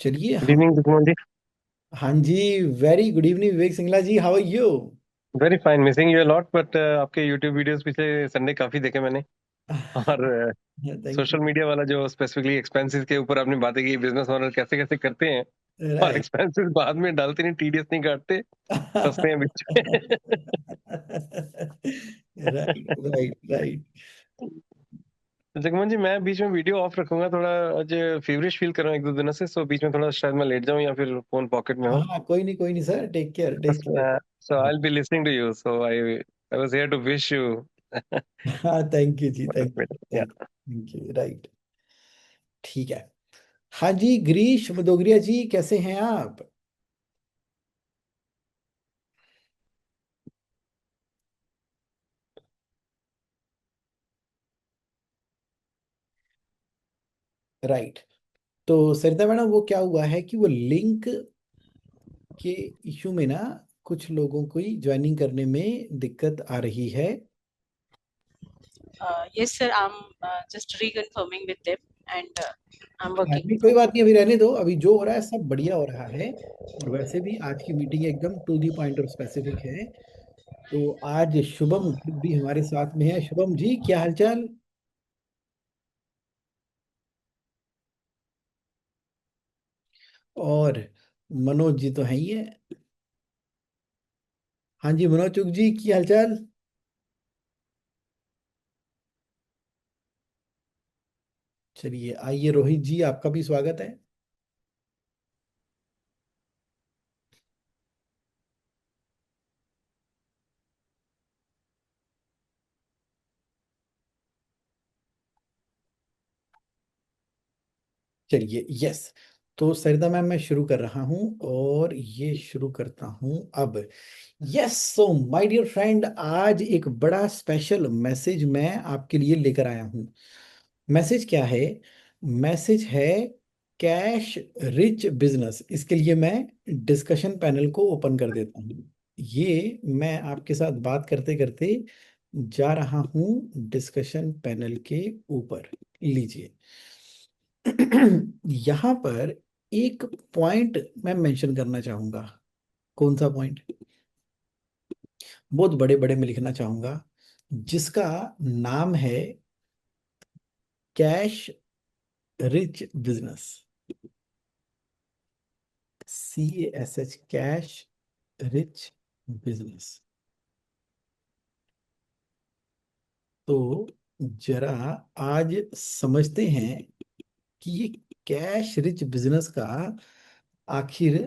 चलिए गुड हम। इवनिंग सुखमन जी। हाँ जी। Very good evening Vivek Singla ji, how are you? Very fine, missing you lot but आपके यूट्यूब वीडियोस पिछले संडे काफी देखे मैंने। और थैंक सोशल यू। मीडिया वाला जो स्पेसिफिकली एक्सपेंसेस के ऊपर आपने बातें की, बिजनेस ओनर कैसे कैसे करते हैं और राइट। एक्सपेंसेस बाद में डालते नहीं, टीडीएस नहीं काटते, फंसते हैं बीच में। Right right right. तो जगमोहन जी, मैं बीच में वीडियो ऑफ रखूंगा, थोड़ा आज फीवरिश फील कर रहा हूँ एक दो दिनों से, सो बीच में थोड़ा शायद मैं लेट जाऊं या फिर फोन पॉकेट में हो। हाँ, कोई नहीं sir, take care take care. So I will be listening to you, so I was here to wish you. हाँ, थैंक यू जी, थैंक यू। राइट। ठीक है। हाँ जी, गिरीश भदौरिया जी, कैसे हैं आप? राइट। तो सरिता मैडम, वो क्या हुआ है कि वो लिंक के इशू में ना, कुछ लोगों को ही ज्वाइनिंग करने में दिक्कत आ रही है। Yes, sir. I'm just reconfirming with them, and I'm हाँ, working. नहीं कोई बात नहीं, अभी रहने दो। अभी जो हो रहा है सब बढ़िया हो रहा है। और वैसे भी आज की मीटिंग एकदम टू दी पॉइंट और स्पेसिफिक है। तो आज शुभम भी हमारे साथ में है। शुभम जी, क्या हालचाल? और मनोज जी तो है ही है। हाँ जी, मनोज चुग जी, की हालचाल? चलिए, आइए रोहित जी, आपका भी स्वागत है। चलिए, यस। तो सरिता मैम, मैं शुरू कर रहा हूँ और ये शुरू करता हूँ अब। Yes, so my dear friend, आज एक बड़ा स्पेशल मैसेज मैं आपके लिए लेकर आया हूँ। मैसेज क्या है? मैसेज है कैश रिच बिजनेस। इसके लिए मैं डिस्कशन पैनल को ओपन कर देता हूँ। ये मैं आपके साथ बात करते करते जा रहा हूँ डिस्कशन पैनल के ऊपर। लीजिए। यहाँ पर एक पॉइंट मैं मेंशन करना चाहूंगा। कौन सा पॉइंट? बहुत बड़े बड़े में लिखना चाहूंगा, जिसका नाम है cash rich business. CASH, cash rich business. तो जरा आज समझते हैं कि ये कैश रिच बिजनेस का आखिर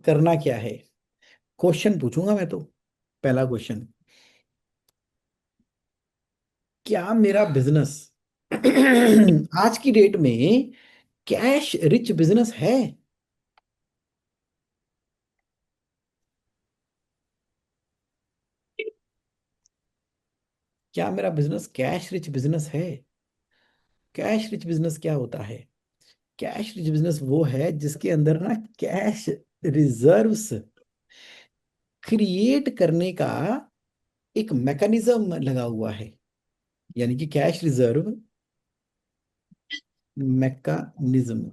करना क्या है। क्वेश्चन पूछूंगा मैं तो। पहला क्वेश्चन, क्या मेरा बिजनेस आज की डेट में कैश रिच बिजनेस है? क्या मेरा बिजनेस कैश रिच बिजनेस है? कैश रिच बिजनेस क्या होता है? कैश रिच बिजनेस वो है जिसके अंदर ना कैश रिजर्व्स क्रिएट करने का एक मैकेनिज्म लगा हुआ है। यानी कि कैश रिजर्व मैकेनिज्म।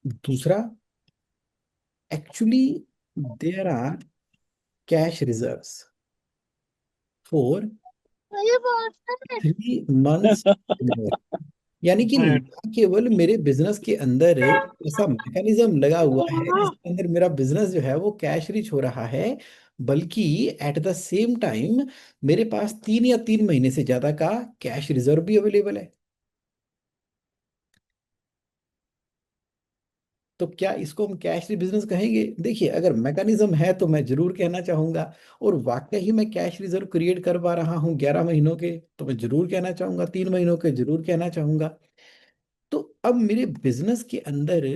दूसरा, actually there are cash reserves for 3 months. यानी कि ना केवल मेरे बिजनेस के अंदर ऐसा मैकेनिज्म लगा हुआ है जिसके अंदर मेरा बिजनेस जो है वो कैश रिच हो रहा है, बल्कि एट द सेम टाइम मेरे पास 3 या 3 महीने से ज्यादा का कैश रिजर्व भी अवेलेबल है। तो क्या इसको हम कैश रिच बिजनेस कहेंगे? देखिए, अगर मैकेनिज्म है तो मैं जरूर कहना चाहूंगा। और वाकई ही मैं कैश रिजर्व क्रिएट कर पा रहा हूँ 11 महीनों के, तो मैं जरूर कहना चाहूंगा। 3 महीनों के जरूर कहना चाहूंगा। तो अब मेरे बिजनेस के अंदर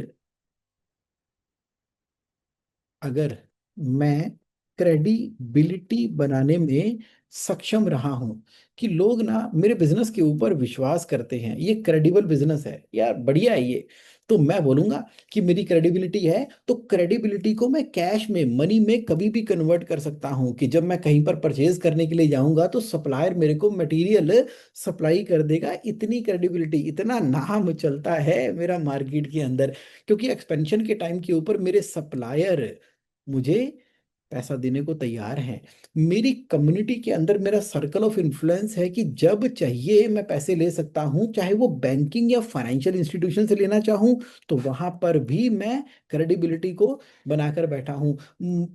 अगर मैं क्रेडिबिलिटी बनाने में सक्षम रहा हूं कि लोग ना मेरे बिजनेस के ऊपर विश्वास करते हैं, ये क्रेडिबल बिजनेस है यार, बढ़िया है ये, तो मैं बोलूंगा कि मेरी क्रेडिबिलिटी है, तो क्रेडिबिलिटी को मैं कैश में, मनी में कभी भी कन्वर्ट कर सकता हूं कि जब मैं कहीं पर परचेज करने के लिए जाऊंगा तो सप्लायर मेरे को मटेरियल सप्लाई कर देगा। इतनी क्रेडिबिलिटी, इतना नाम चलता है मेरा मार्केट के अंदर, क्योंकि एक्सपेंशन के टाइम के ऊपर मेरे सप्लायर मुझे पैसा देने को तैयार हैं। मेरी कम्युनिटी के अंदर मेरा सर्कल ऑफ इन्फ्लुएंस है कि जब चाहिए मैं पैसे ले सकता हूं, चाहे वो बैंकिंग या फाइनेंशियल इंस्टीट्यूशन से लेना चाहूं, तो वहां पर भी मैं क्रेडिबिलिटी को बनाकर बैठा हूं।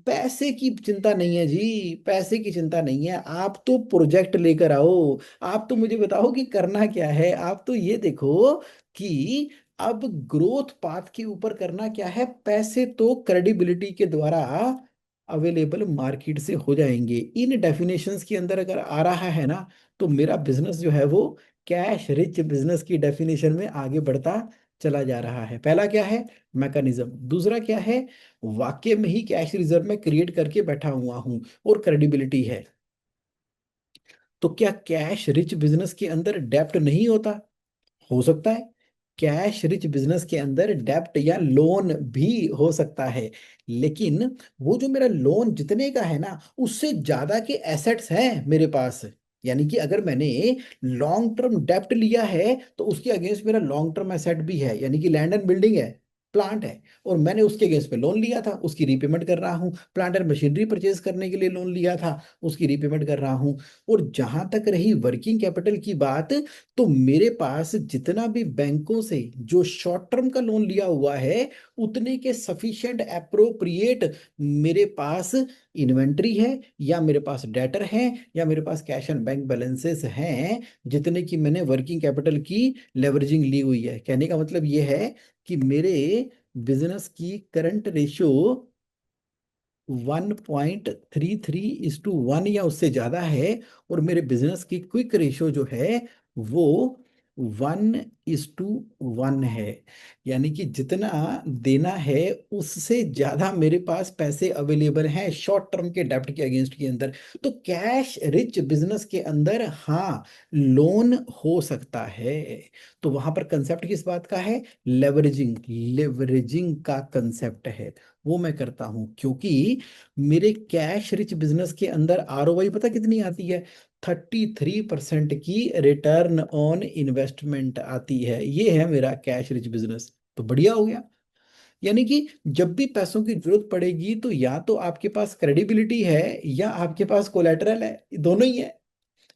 पैसे की चिंता नहीं है जी, पैसे की चिंता नहीं है। आप तो प्रोजेक्ट लेकर आओ, आप तो मुझे बताओ कि करना क्या है। आप तो ये देखो कि अब ग्रोथ पाथ के ऊपर करना क्या है। पैसे तो क्रेडिबिलिटी के द्वारा अवेलेबल मार्केट से हो जाएंगे। इन डेफिनेशंस के अंदर अगर आ रहा है ना, तो मेरा बिजनेस जो है वो कैश रिच बिजनेस की डेफिनेशन में आगे बढ़ता चला जा रहा है। पहला क्या है? मैकेनिज्म। दूसरा क्या है? वाकई में ही कैश रिजर्व में क्रिएट करके बैठा हुआ हूं और क्रेडिबिलिटी है। तो क्या कैश रिच बिजनेस के अंदर डेप्ट नहीं होता? हो सकता है। कैश रिच बिजनेस के अंदर डेब्ट या लोन भी हो सकता है, लेकिन वो जो मेरा लोन जितने का है ना, उससे ज्यादा के एसेट्स हैं मेरे पास। यानी कि अगर मैंने लॉन्ग टर्म डेब्ट लिया है तो उसके अगेंस्ट मेरा लॉन्ग टर्म एसेट भी है, यानी कि लैंड एंड बिल्डिंग है, प्लांट है, और मैंने उसके अगेंस्ट पे लोन लिया था, उसकी रीपेमेंट कर रहा हूँ। प्लांट एंड मशीनरी परचेज करने के लिए लोन लिया था, उसकी रीपेमेंट कर रहा हूँ। और जहां तक रही वर्किंग कैपिटल की बात, तो मेरे पास जितना भी बैंकों से जो शॉर्ट टर्म का लोन लिया हुआ है, उतने के सफिशिएंट अप्रोप्रिएट मेरे पास इन्वेंट्री है, या मेरे पास डेटर है, या मेरे पास कैश एंड बैंक बैलेंसेस हैं, जितने की मैंने वर्किंग कैपिटल की लेवरेजिंग ली हुई है। कहने का मतलब ये है कि मेरे बिजनेस की करंट रेशियो 1.33:1 या उससे ज्यादा है, और मेरे बिजनेस की क्विक रेशियो जो है वो 1:1 है। यानी कि जितना देना है उससे ज्यादा मेरे पास पैसे अवेलेबल हैं शॉर्ट टर्म के डेब्ट के अगेंस्ट के अंदर। तो कैश रिच बिजनेस के अंदर हाँ, लोन हो सकता है। तो वहां पर कंसेप्ट किस बात का है? लेवरेजिंग। लेवरेजिंग का कंसेप्ट है, वो मैं करता हूं, क्योंकि मेरे कैश रिच बिजनेस के अंदर आरओआई पता कितनी आती है? 33% की रिटर्न ऑन इन्वेस्टमेंट आती है। ये है मेरा कैश रिच बिजनेस। तो बढ़िया हो गया। यानी कि जब भी पैसों की जरूरत पड़ेगी, तो या तो आपके पास क्रेडिबिलिटी है या आपके पास कोलेटरल है, दोनों ही है।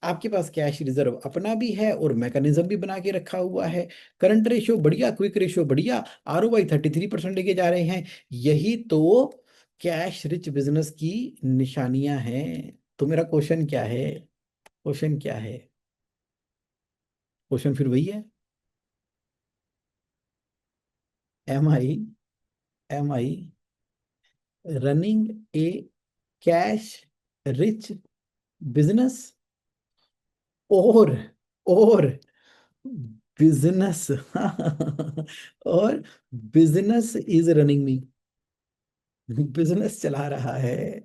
आपके पास कैश रिजर्व अपना भी है और मैकेनिज्म भी बना के रखा हुआ है। करंट रेशियो बढ़िया, क्विक रेशियो बढ़िया, आरओआई 33% लेके जा रहे हैं। यही तो कैश रिच बिजनेस की निशानियां हैं। तो मेरा क्वेश्चन क्या है? क्वेश्चन क्या है? क्वेश्चन फिर वही है, am I running a cash rich business, और बिजनेस और business is running me. Business चला रहा है,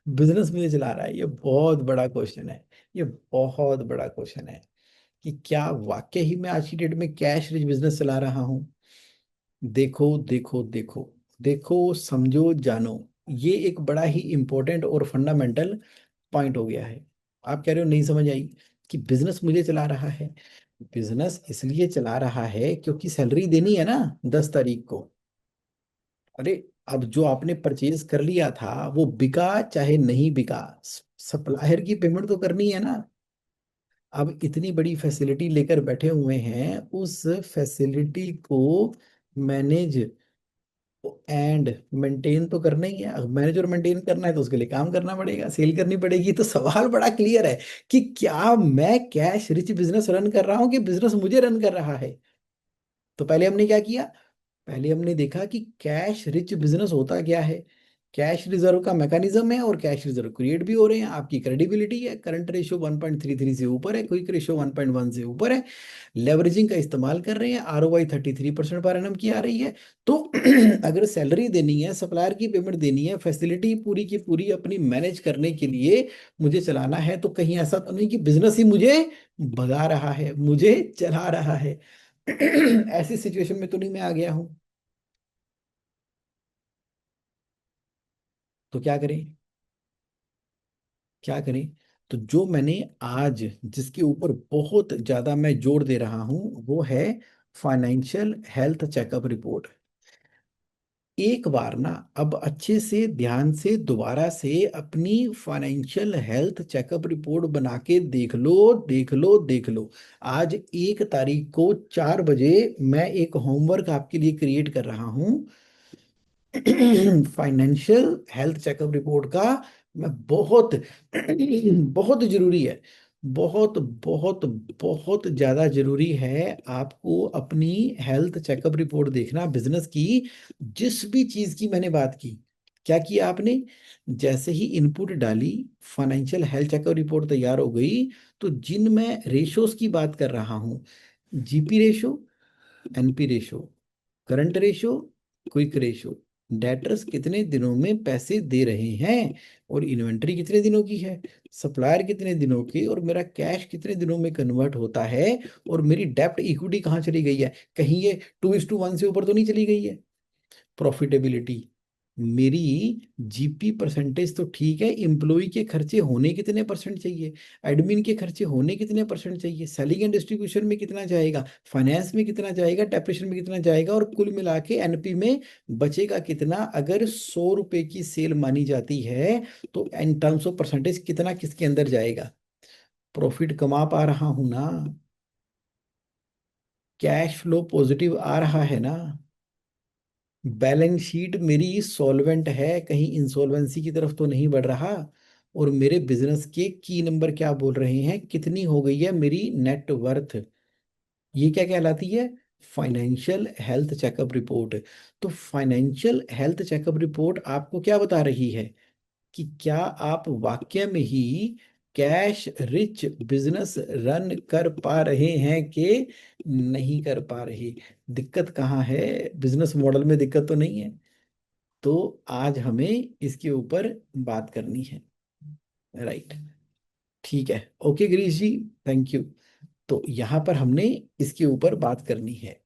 बिजनेस मुझे चला रहा है। ये बहुत बड़ा क्वेश्चन है, ये बहुत बड़ा क्वेश्चन है कि क्या वाकई ही मैं आज की डेट में कैश रिच बिजनेस चला रहा हूँ। देखो देखो देखो, देखो समझो जानो, ये एक बड़ा ही इंपॉर्टेंट और फंडामेंटल पॉइंट हो गया है। आप कह रहे हो नहीं समझ आई कि बिजनेस मुझे चला रहा है। बिजनेस इसलिए चला रहा है क्योंकि सैलरी देनी है ना 10 तारीख को। अरे, अब जो आपने परचेज कर लिया था वो बिका चाहे नहीं बिका, सप्लायर की पेमेंट तो करनी है ना। अब इतनी बड़ी फैसिलिटी लेकर बैठे हुए हैं, उस फैसिलिटी को मैनेज एंड मेंटेन तो करना ही है। मैनेज और मेंटेन करना है तो उसके लिए काम करना पड़ेगा, सेल करनी पड़ेगी। तो सवाल बड़ा क्लियर है कि क्या मैं कैश रिच बिजनेस रन कर रहा हूँ कि बिजनेस मुझे रन कर रहा है। तो पहले हमने क्या किया? पहले हमने देखा कि कैश रिच बिजनेस होता क्या है। कैश रिजर्व का मैकेनिज्म है, और कैश रिजर्व क्रिएट भी हो रहे हैं। आपकी क्रेडिबिलिटी है, करंट रेशियो 1.33 से ऊपर है, क्विक रेशियो 1.1 से ऊपर है, लेवरेजिंग का इस्तेमाल कर रहे हैं, आरओआई 33% पर एनम की आ रही है। तो अगर सैलरी देनी है, सप्लायर की पेमेंट देनी है, फैसिलिटी पूरी की पूरी अपनी मैनेज करने के लिए मुझे चलाना है, तो कहीं ऐसा तो नहीं कि बिजनेस ही मुझे भगा रहा है, मुझे चला रहा है। ऐसी सिचुएशन में तो नहीं मैं आ गया हूँ। तो क्या करें, क्या करें? तो जो मैंने आज जिसके ऊपर बहुत ज्यादा मैं जोर दे रहा हूं वो है फाइनेंशियल हेल्थ चेकअप रिपोर्ट। एक बार ना अब अच्छे से ध्यान से दोबारा से अपनी फाइनेंशियल हेल्थ चेकअप रिपोर्ट बना के देख लो, देख लो, देख लो। आज 1 तारीख को 4 बजे मैं एक होमवर्क आपके लिए क्रिएट कर रहा हूं फाइनेंशियल हेल्थ चेकअप रिपोर्ट का। मैं बहुत बहुत जरूरी है, बहुत बहुत बहुत ज्यादा जरूरी है आपको अपनी हेल्थ चेकअप रिपोर्ट देखना बिजनेस की। जिस भी चीज की मैंने बात की, क्या किया आपने? जैसे ही इनपुट डाली, फाइनेंशियल हेल्थ चेकअप रिपोर्ट तैयार हो गई। तो जिन मैं रेशोस की बात कर रहा हूँ, GP ratio, NP ratio, current ratio, quick ratio, debtors कितने दिनों में पैसे दे रहे हैं, और इन्वेंट्री कितने दिनों की है, सप्लायर कितने दिनों की, और मेरा कैश कितने दिनों में कन्वर्ट होता है, और मेरी डेप्ट इक्विटी कहाँ चली गई है, कहीं ये 2:1 से ऊपर तो नहीं चली गई है। प्रॉफिटेबिलिटी, मेरी जीपी परसेंटेज तो ठीक है, एम्प्लॉय के खर्चे होने कितने परसेंट चाहिए, एडमिन के खर्चे होने कितने परसेंट चाहिए, सेलिंग एंड डिस्ट्रीब्यूशन में कितना जाएगा, फाइनेंस में कितना जाएगा, डेप्रिसिएशन में कितना जाएगा, और कुल मिला के एनपी में बचेगा कितना। अगर 100 रुपए की सेल मानी जाती है तो इन टर्म्स ऑफ परसेंटेज कितना किसके अंदर जाएगा। प्रॉफिट कमा पा रहा हूं ना, कैश फ्लो पॉजिटिव आ रहा है ना, बैलेंस शीट मेरी सॉल्वेंट है, कहीं इंसॉल्वेंसी की तरफ तो नहीं बढ़ रहा, और मेरे बिजनेस के की नंबर क्या बोल रहे हैं, कितनी हो गई है मेरी नेट वर्थ। ये क्या कहलाती है? Financial health checkup report. तो फाइनेंशियल हेल्थ चेकअप रिपोर्ट आपको क्या बता रही है कि क्या आप वाकई में ही कैश रिच बिजनेस रन कर पा रहे हैं कि नहीं कर पा रहे। दिक्कत कहाँ है? बिजनेस मॉडल में दिक्कत तो नहीं है। तो आज हमें इसके ऊपर बात करनी है, राइट? ठीक है, okay Girish ji, thank you. तो यहाँ पर हमने इसके ऊपर बात करनी है।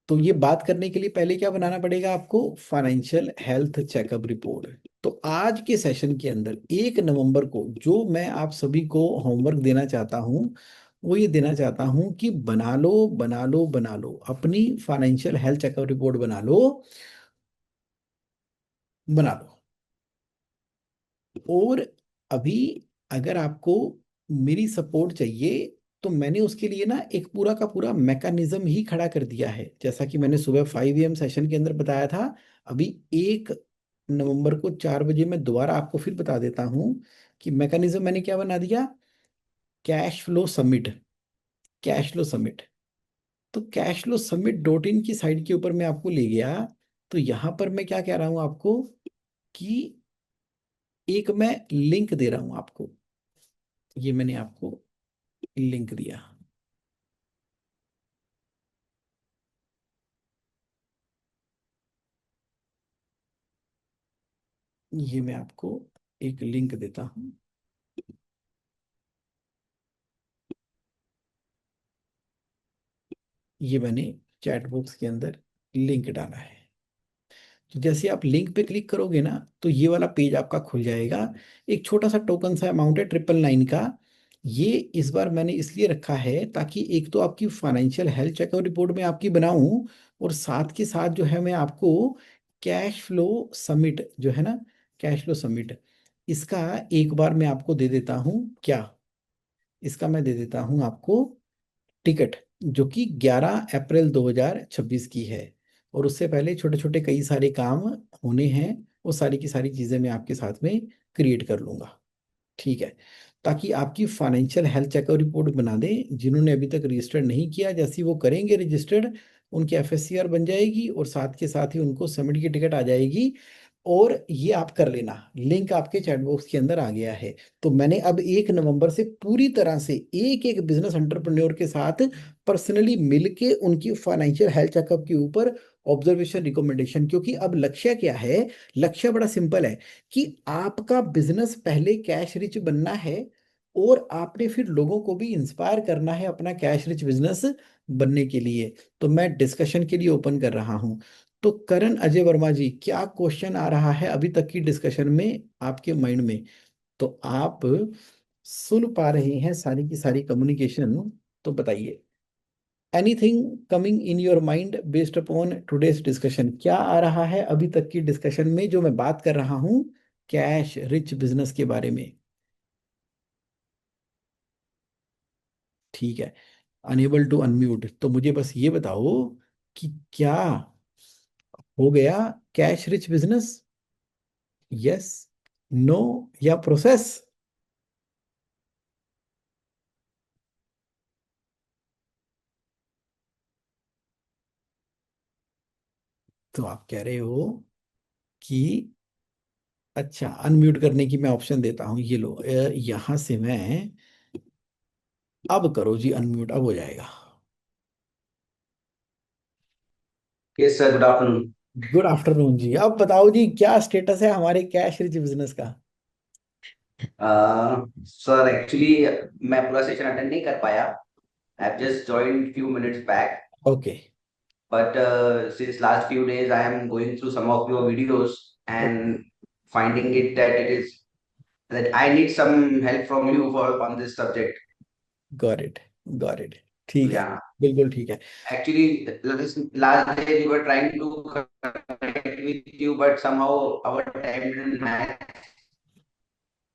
तो ये बात करने के लिए पहले क्या बनाना पड़ेगा आपको? Financial health checkup report. तो आज के सेशन के अंदर 1 नवंबर को जो मैं आप सभी को होमवर्क देना चाहता हूँ वो ये देना चाहता हूँ कि बना लो, बना लो, बना लो अपनी फाइनेंशियल हेल्थ चेकअप रिपोर्ट, बना लो, बना लो। और अभी अगर आपको मेरी सपोर्ट चाहिए तो मैंने उसके लिए ना एक पूरा का पूरा मैकेनिज्म ही खड़ा कर दिया है, जैसा कि मैंने सुबह 5 AM सेशन के अंदर बताया था। अभी 1 नवंबर को 4 बजे मैं दोबारा आपको फिर बता देता हूँ कि मैकेनिज्म मैंने क्या बना दिया। Cash flow summit, cash flow summit. तो cash flow summit dot in की साइड के ऊपर मैं आपको ले गया। तो यहाँ पर मैं क्या कह रहा हूँ आपको कि एक मैं लिंक दे रहा हूँ आपको। ये मैंने आपको लिंक दिया, ये मैं आपको एक लिंक देता हूँ। ये मैंने चैट बॉक्स के अंदर लिंक डाला है। तो जैसे आप लिंक पे क्लिक करोगे ना तो ये वाला पेज आपका खुल जाएगा। एक छोटा सा टोकन सा अमाउंट है 999 का। ये इस बार मैंने इसलिए रखा है ताकि एक तो आपकी फाइनेंशियल हेल्थ चेकअप रिपोर्ट में आपकी बनाऊं, और साथ के साथ जो है मैं आपको कैश फ्लो समिट जो है ना, कैश फ्लो समिट, इसका एक बार मैं आपको दे देता हूँ क्या, इसका मैं दे देता हूँ आपको टिकट, जो कि 11 अप्रैल 2026 की है। और उससे पहले छोटे छोटे कई सारे काम होने हैं, वो सारी की सारी चीज़ें मैं आपके साथ में क्रिएट कर लूँगा, ठीक है? ताकि आपकी फाइनेंशियल हेल्थ चेकअप रिपोर्ट बना दें। जिन्होंने अभी तक रजिस्टर्ड नहीं किया, जैसे ही वो करेंगे रजिस्टर्ड, उनकी एफएससीआर बन जाएगी और साथ के साथ ही उनको समिट की टिकट आ जाएगी। और ये आप कर लेना, लिंक आपके चैट बॉक्स के अंदर आ गया है। तो मैंने अब 1 नवंबर से पूरी तरह से एक एक बिजनेस एंटरप्रेन्योर के साथ पर्सनली मिलके उनकी फाइनेंशियल हेल्थ चेकअप के ऊपर ऑब्जर्वेशन रिकमेंडेशन, क्योंकि अब लक्ष्य क्या है? लक्ष्य बड़ा सिंपल है कि आपका बिजनेस पहले कैश रिच बनना है, और आपने फिर लोगों को भी इंस्पायर करना है अपना कैश रिच बिजनेस बनने के लिए। तो मैं डिस्कशन के लिए ओपन कर रहा हूँ। तो करण अजय वर्मा जी, क्या क्वेश्चन आ रहा है अभी तक की डिस्कशन में आपके माइंड में? तो आप सुन पा रहे हैं सारी की सारी कम्युनिकेशन, तो बताइए। Anything coming in your mind based upon today's discussion? क्या आ रहा है अभी तक की डिस्कशन में जो मैं बात कर रहा हूं कैश रिच बिजनेस के बारे में? ठीक है, अनेबल टू अनम्यूट। तो मुझे बस ये बताओ कि क्या हो गया cash rich business? Yes, no, या प्रोसेस? तो आप कह रहे हो कि अच्छा, अनम्यूट करने की मैं ऑप्शन देता हूं, ये लो, यहां से मैं, अब करो जी अनम्यूट, अब हो जाएगा। Yes sir, good afternoon. Good afternoon जी। अब बताओ जी, क्या स्टेटस है हमारे कैश रिच बिजनेस का? सर एक्चुअली मैं पूरा सेशन अटेंड नहीं कर पाया। I have just joined few minutes back, okay. But since last few days I am going through some of your videos and finding it that it is that I need some help from you for on this subject. Got it, got it. So ठीक है, yeah, बिल्कुल ठीक है। actually last day we were trying to connect with you, but somehow our time didn't match.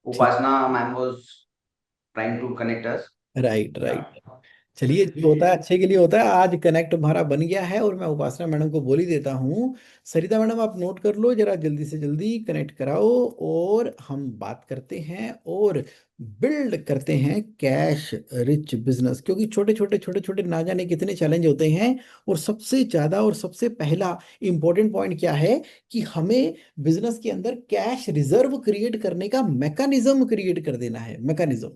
ठीक, Upasna ma'am was trying to connect us. Right Yeah. Right. चलिए, जो होता है अच्छे के लिए होता है। आज कनेक्ट हमारा बन गया है और मैं उपासना मैडम को बोल ही देता हूँ। सरिता मैडम, आप नोट कर लो जरा, जल्दी से जल्दी कनेक्ट कराओ और हम बात करते हैं और बिल्ड करते हैं कैश रिच बिजनेस। क्योंकि छोटे छोटे छोटे छोटे ना जाने कितने चैलेंज होते हैं, और सबसे ज्यादा और सबसे पहला इंपॉर्टेंट पॉइंट क्या है कि हमें बिजनेस के अंदर कैश रिजर्व क्रिएट करने का मैकेनिज्म क्रिएट कर देना है, मैकेनिज्म।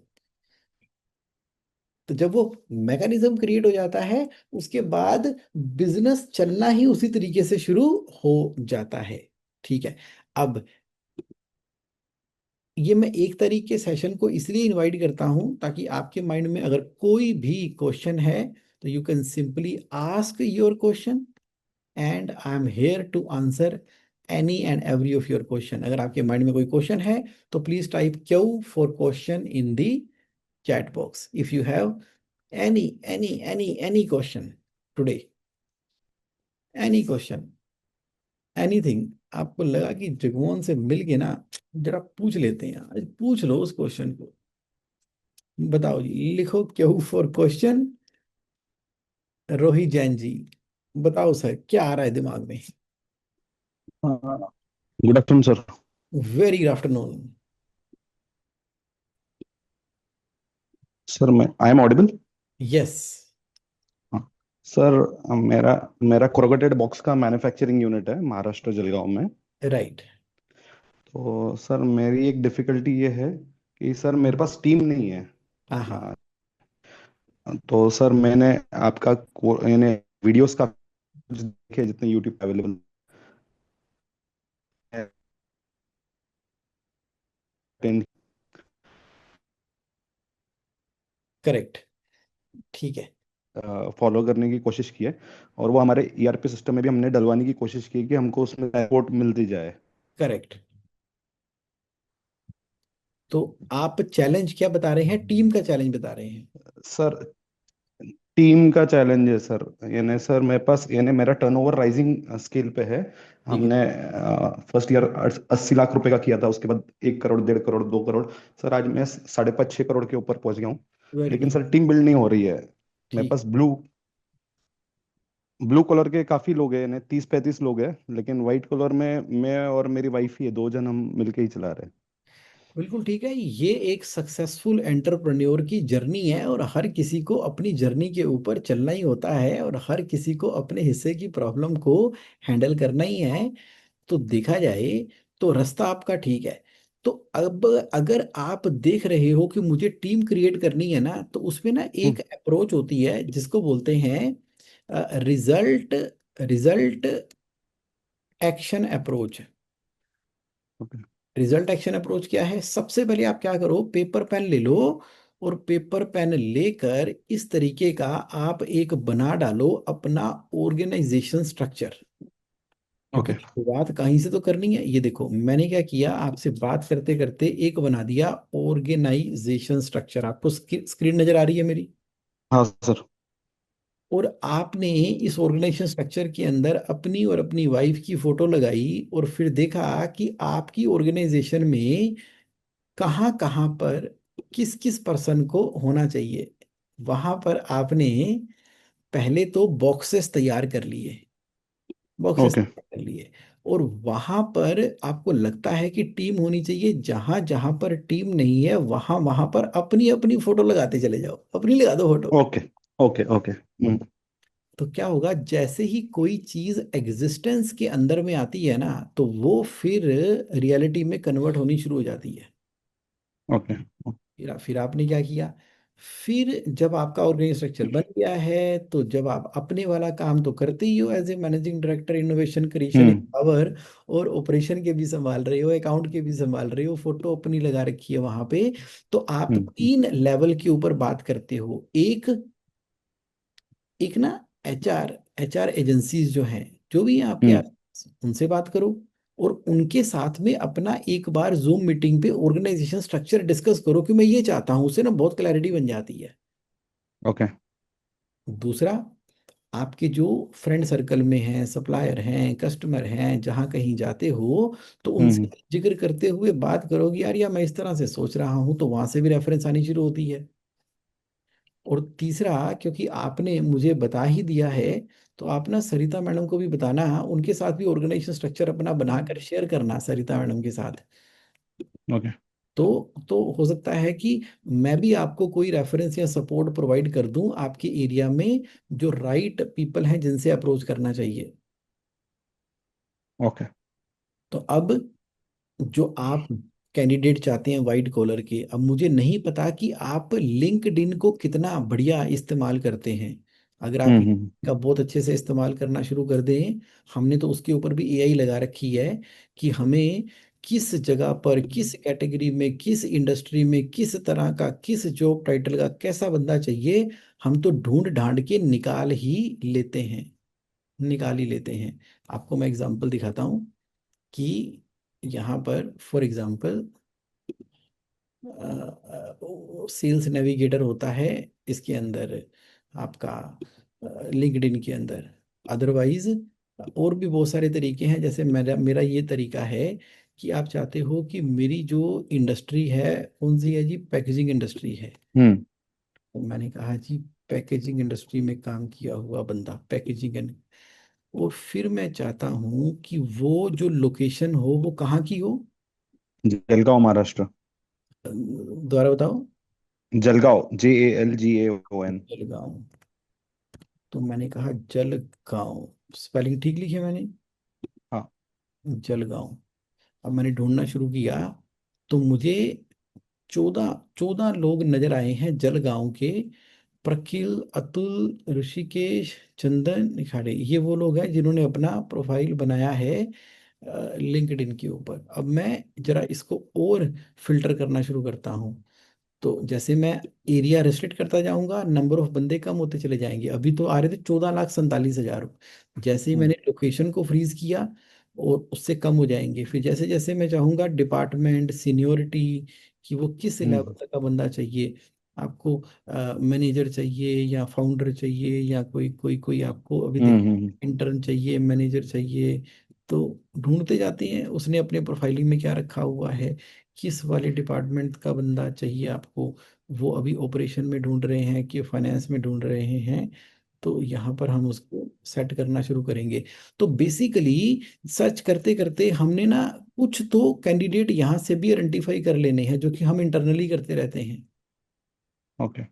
तो जब वो मैकेनिज्म क्रिएट हो जाता है, उसके बाद बिजनेस चलना ही उसी तरीके से शुरू हो जाता है। ठीक है। अब ये मैं एक तारीख के सेशन को इसलिए इनवाइट करता हूं ताकि आपके माइंड में अगर कोई भी क्वेश्चन है तो you can simply ask your question and I am here to answer any and every of your question. अगर आपके माइंड में कोई क्वेश्चन है तो please type Q for question in the chat box if you have any question today, any question, anything। आपको लगा कि जगमोहन से मिल के ना जरा पूछ लेते हैं, आज पूछ लो उस क्वेश्चन को। बताओ जी, लिखो Q for question. Rohit Jain ji, बताओ सर, क्या आ रहा है दिमाग में? Good afternoon sir. Very good afternoon. Sir मैं I am audible? Yes. Sir मेरा मेरा कोरुगेटेड बॉक्स का मैन्युफैक्चरिंग यूनिट है महाराष्ट्र जलगांव में। राइट। तो सर मेरी एक डिफिकल्टी ये है कि सर मेरे पास टीम नहीं है। हाँ हाँ। हाँ, तो सर मैंने आपका यानी वीडियोस का देखे जितने यूट्यूब पे अवेलेबल है, करेक्ट। ठीक है। फॉलो करने की कोशिश की है। और वो हमारे ईआरपी सिस्टम में भी हमने डलवाने की कोशिश की कि हमको उसमें रिपोर्ट मिलती जाए। करेक्ट। तो आप चैलेंज क्या बता रहे हैं, टीम का चैलेंज बता रहे हैं? सर टीम का चैलेंज है सर। यानी सर मेरे पास यानी मेरा टर्नओवर राइजिंग स्केल पे है। ठीक है। हमने फर्स्ट ईयर 80 लाख रुपए का किया था, उसके बाद 1 करोड़, 1.5 करोड़, 2 करोड़। सर आज मैं 5.5 6 करोड़ के ऊपर पहुंच गया हूँ। वेरी लेकिन गुड। सर टीम बिल्ड नहीं हो रही है। मेरे ठीक। पास ब्लू ब्लू कलर के काफी लोग हैं, यानी 30 35 लोग हैं, लेकिन व्हाइट कलर में मैं और मेरी वाइफ ही है, 2 जन हम मिलके ही चला रहे हैं। बिल्कुल ठीक है। ये एक सक्सेसफुल एंटरप्रेन्योर की जर्नी है और हर किसी को अपनी जर्नी के ऊपर चलना ही होता है और हर किसी को अपने हिस्से की प्रॉब्लम को हैंडल करना ही है। तो देखा जाए तो रास्ता आपका ठीक है। तो अब अगर आप देख रहे हो कि मुझे टीम क्रिएट करनी है ना, तो उसमें ना हम्म। एक अप्रोच होती है जिसको बोलते हैं result result action approach. Okay. Result action approach क्या है? सबसे पहले आप क्या करो, पेपर पेन ले लो और पेपर पेन लेकर इस तरीके का आप एक बना डालो अपना ऑर्गेनाइजेशन स्ट्रक्चर। क्योंकि ओके शुरुआत कहीं से तो करनी है। ये देखो मैंने क्या किया, आपसे बात करते करते एक बना दिया ऑर्गेनाइजेशन स्ट्रक्चर। आपको स्क्रीन नजर आ रही है मेरी? हाँ सर। और आपने इस ऑर्गेनाइजेशन स्ट्रक्चर के अंदर अपनी और अपनी वाइफ की फोटो लगाई, और फिर देखा कि आपकी ऑर्गेनाइजेशन में कहाँ कहाँ पर किस किस पर्सन को होना चाहिए। वहां पर आपने पहले तो बॉक्सेस तैयार कर लिए, बॉक्सेस ओके तैयार कर लिए। और वहां पर आपको लगता है कि टीम होनी चाहिए, जहां जहां पर टीम नहीं है वहां वहां पर अपनी अपनी फोटो लगाते चले जाओ, अपनी लगा दो फोटो। Okay okay okay. तो क्या होगा, जैसे ही कोई चीज एग्जिस्टेंस के अंदर में आती है ना, तो वो फिर रियलिटी में कन्वर्ट होनी शुरू हो जाती है। ओके फिर आपने क्या किया, फिर जब आपका ऑर्गेनाइज स्ट्रक्चर बन गया है, तो जब आप अपने वाला काम तो करते ही हो as a managing director, innovation creation hmm power, और ऑपरेशन के भी संभाल रहे हो, अकाउंट के भी संभाल रहे हो, फोटो अपनी लगा रखी है वहां पे। तो आप तीन लेवल के ऊपर बात करते हो। एक एक ना एचआर एजेंसीज जो हैं, जो भी हैं आपके हम्म आस, उनसे बात करो। और उनके साथ में अपना एक बार जूम मीटिंग पे ऑर्गेनाइजेशन स्ट्रक्चर डिस्कस करो कि मैं ये चाहता हूँ, उससे ना बहुत क्लैरिटी बन जाती है। ओके दूसरा, आपके जो फ्रेंड सर्कल में हैं, सप्लायर हैं, कस्टमर हैं, जहाँ कहीं जाते हो, तो उनसे हम्म जिक्र करते हुए बात करोगे, यार या मैं इस तरह से सोच रहा हूँ, तो वहां से भी रेफरेंस आनी शुरू होती है। और तीसरा, क्योंकि आपने मुझे बता ही दिया है, तो आप ना सरिता मैडम को भी बताना, उनके साथ भी ऑर्गेनाइजेशन स्ट्रक्चर अपना बनाकर शेयर करना सरिता मैडम के साथ। ओके तो हो सकता है कि मैं भी आपको कोई रेफरेंस या सपोर्ट प्रोवाइड कर दूं आपके एरिया में, जो राइट पीपल हैं जिनसे अप्रोच करना चाहिए। ओके। तो अब जो आप कैंडिडेट चाहते हैं वाइट कॉलर के, अब मुझे नहीं पता कि आप लिंक्डइन को कितना बढ़िया इस्तेमाल करते हैं। अगर आप हम्म। का बहुत अच्छे से इस्तेमाल करना शुरू कर दें, हमने तो उसके ऊपर भी एआई लगा रखी है कि हमें किस जगह पर, किस कैटेगरी में, किस इंडस्ट्री में, किस तरह का, किस जॉब टाइटल का कैसा बंदा चाहिए, हम तो ढूंढ ढांड के निकाल ही लेते हैं, निकाल ही लेते हैं। आपको मैं एग्जांपल दिखाता हूँ कि यहाँ पर फॉर एग्जांपल सेल्स नेविगेटर होता है इसके अंदर, आपका लिंक्डइन के अंदर। अदरवाइज और भी बहुत सारे तरीके हैं। जैसे मेरा मेरा ये तरीका है कि आप चाहते हो कि मेरी जो इंडस्ट्री है कौन सी है जी, पैकेजिंग इंडस्ट्री है। हम्म तो मैंने कहा जी, पैकेजिंग इंडस्ट्री में काम किया हुआ बंदा, पैकेजिंग। और फिर मैं चाहता हूँ कि वो जो लोकेशन हो वो कहाँ की हो। जलगांव महाराष्ट्र। दोबारा बताओ। जलगांव JALGAON। जलगांव। तो मैंने कहा जलगांव, स्पेलिंग ठीक लिखी है मैंने, हाँ। जलगांव। अब मैंने ढूंढना शुरू किया, तो मुझे 14 लोग नजर आए हैं जलगांव के। प्रकिल, अतुल, ऋषिकेश, चंदन, निखाड़े, ये वो लोग हैं जिन्होंने अपना प्रोफाइल बनाया है लिंक्डइन के ऊपर। अब मैं जरा इसको और फिल्टर करना शुरू करता हूँ। तो जैसे मैं एरिया रिस्ट्रिक्ट करता जाऊंगा, नंबर ऑफ बंदे कम होते चले जाएंगे। अभी तो आ रहे थे 14,47,000। जैसे ही हम्म मैंने लोकेशन को फ्रीज किया, और उससे कम हो जाएंगे। फिर जैसे जैसे मैं चाहूंगा डिपार्टमेंट, सीनियोरिटी, कि वो किस लेवल हम्म तक का बंदा चाहिए आपको, मैनेजर चाहिए या फाउंडर चाहिए, या कोई कोई कोई आपको अभी देख हम्म। इंटर्न चाहिए, मैनेजर चाहिए। तो ढूंढते जाते हैं उसने अपने प्रोफाइलिंग में क्या रखा हुआ है, किस वाले डिपार्टमेंट का बंदा चाहिए आपको। वो अभी ऑपरेशन में ढूंढ रहे हैं कि फाइनेंस में ढूंढ रहे हैं। तो यहाँ पर हम उसको सेट करना शुरू करेंगे। तो बेसिकली सर्च करते करते हमने ना कुछ तो कैंडिडेट यहाँ से भी आइडेंटिफाई कर लेने हैं, जो कि हम इंटरनली करते रहते हैं। ओके।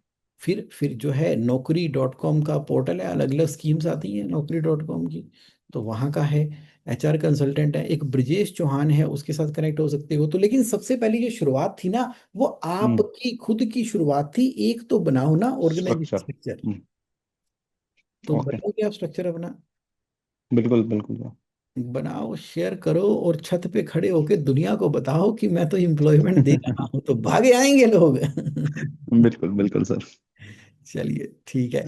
फिर जो है नौकरी.com का पोर्टल है, अलग अलग स्कीम्स आती हैं नौकरी.com की। तो वहाँ का है, एचआर कंसल्टेंट है एक ब्रजेश चौहान है, उसके साथ कनेक्ट हो सकते हो। तो लेकिन सबसे पहले जो शुरुआत थी ना, वो हम्म। आपकी खुद की शुरुआत थी। एक तो बनाओ ना ऑर्गेनाइजेशन स्ट्रक्चर। स्ट्रक्चर। हम्म। तो ओके। बनाओगे आप स्ट्रक्चर अपना, बिल्कुल बिल्कुल। बनाओ, शेयर करो, और छत पे खड़े होके दुनिया को बताओ कि मैं तो एम्प्लॉयमेंट दे रहा हूँ, तो भागे आएंगे लोग। बिल्कुल बिल्कुल सर। चलिए ठीक है।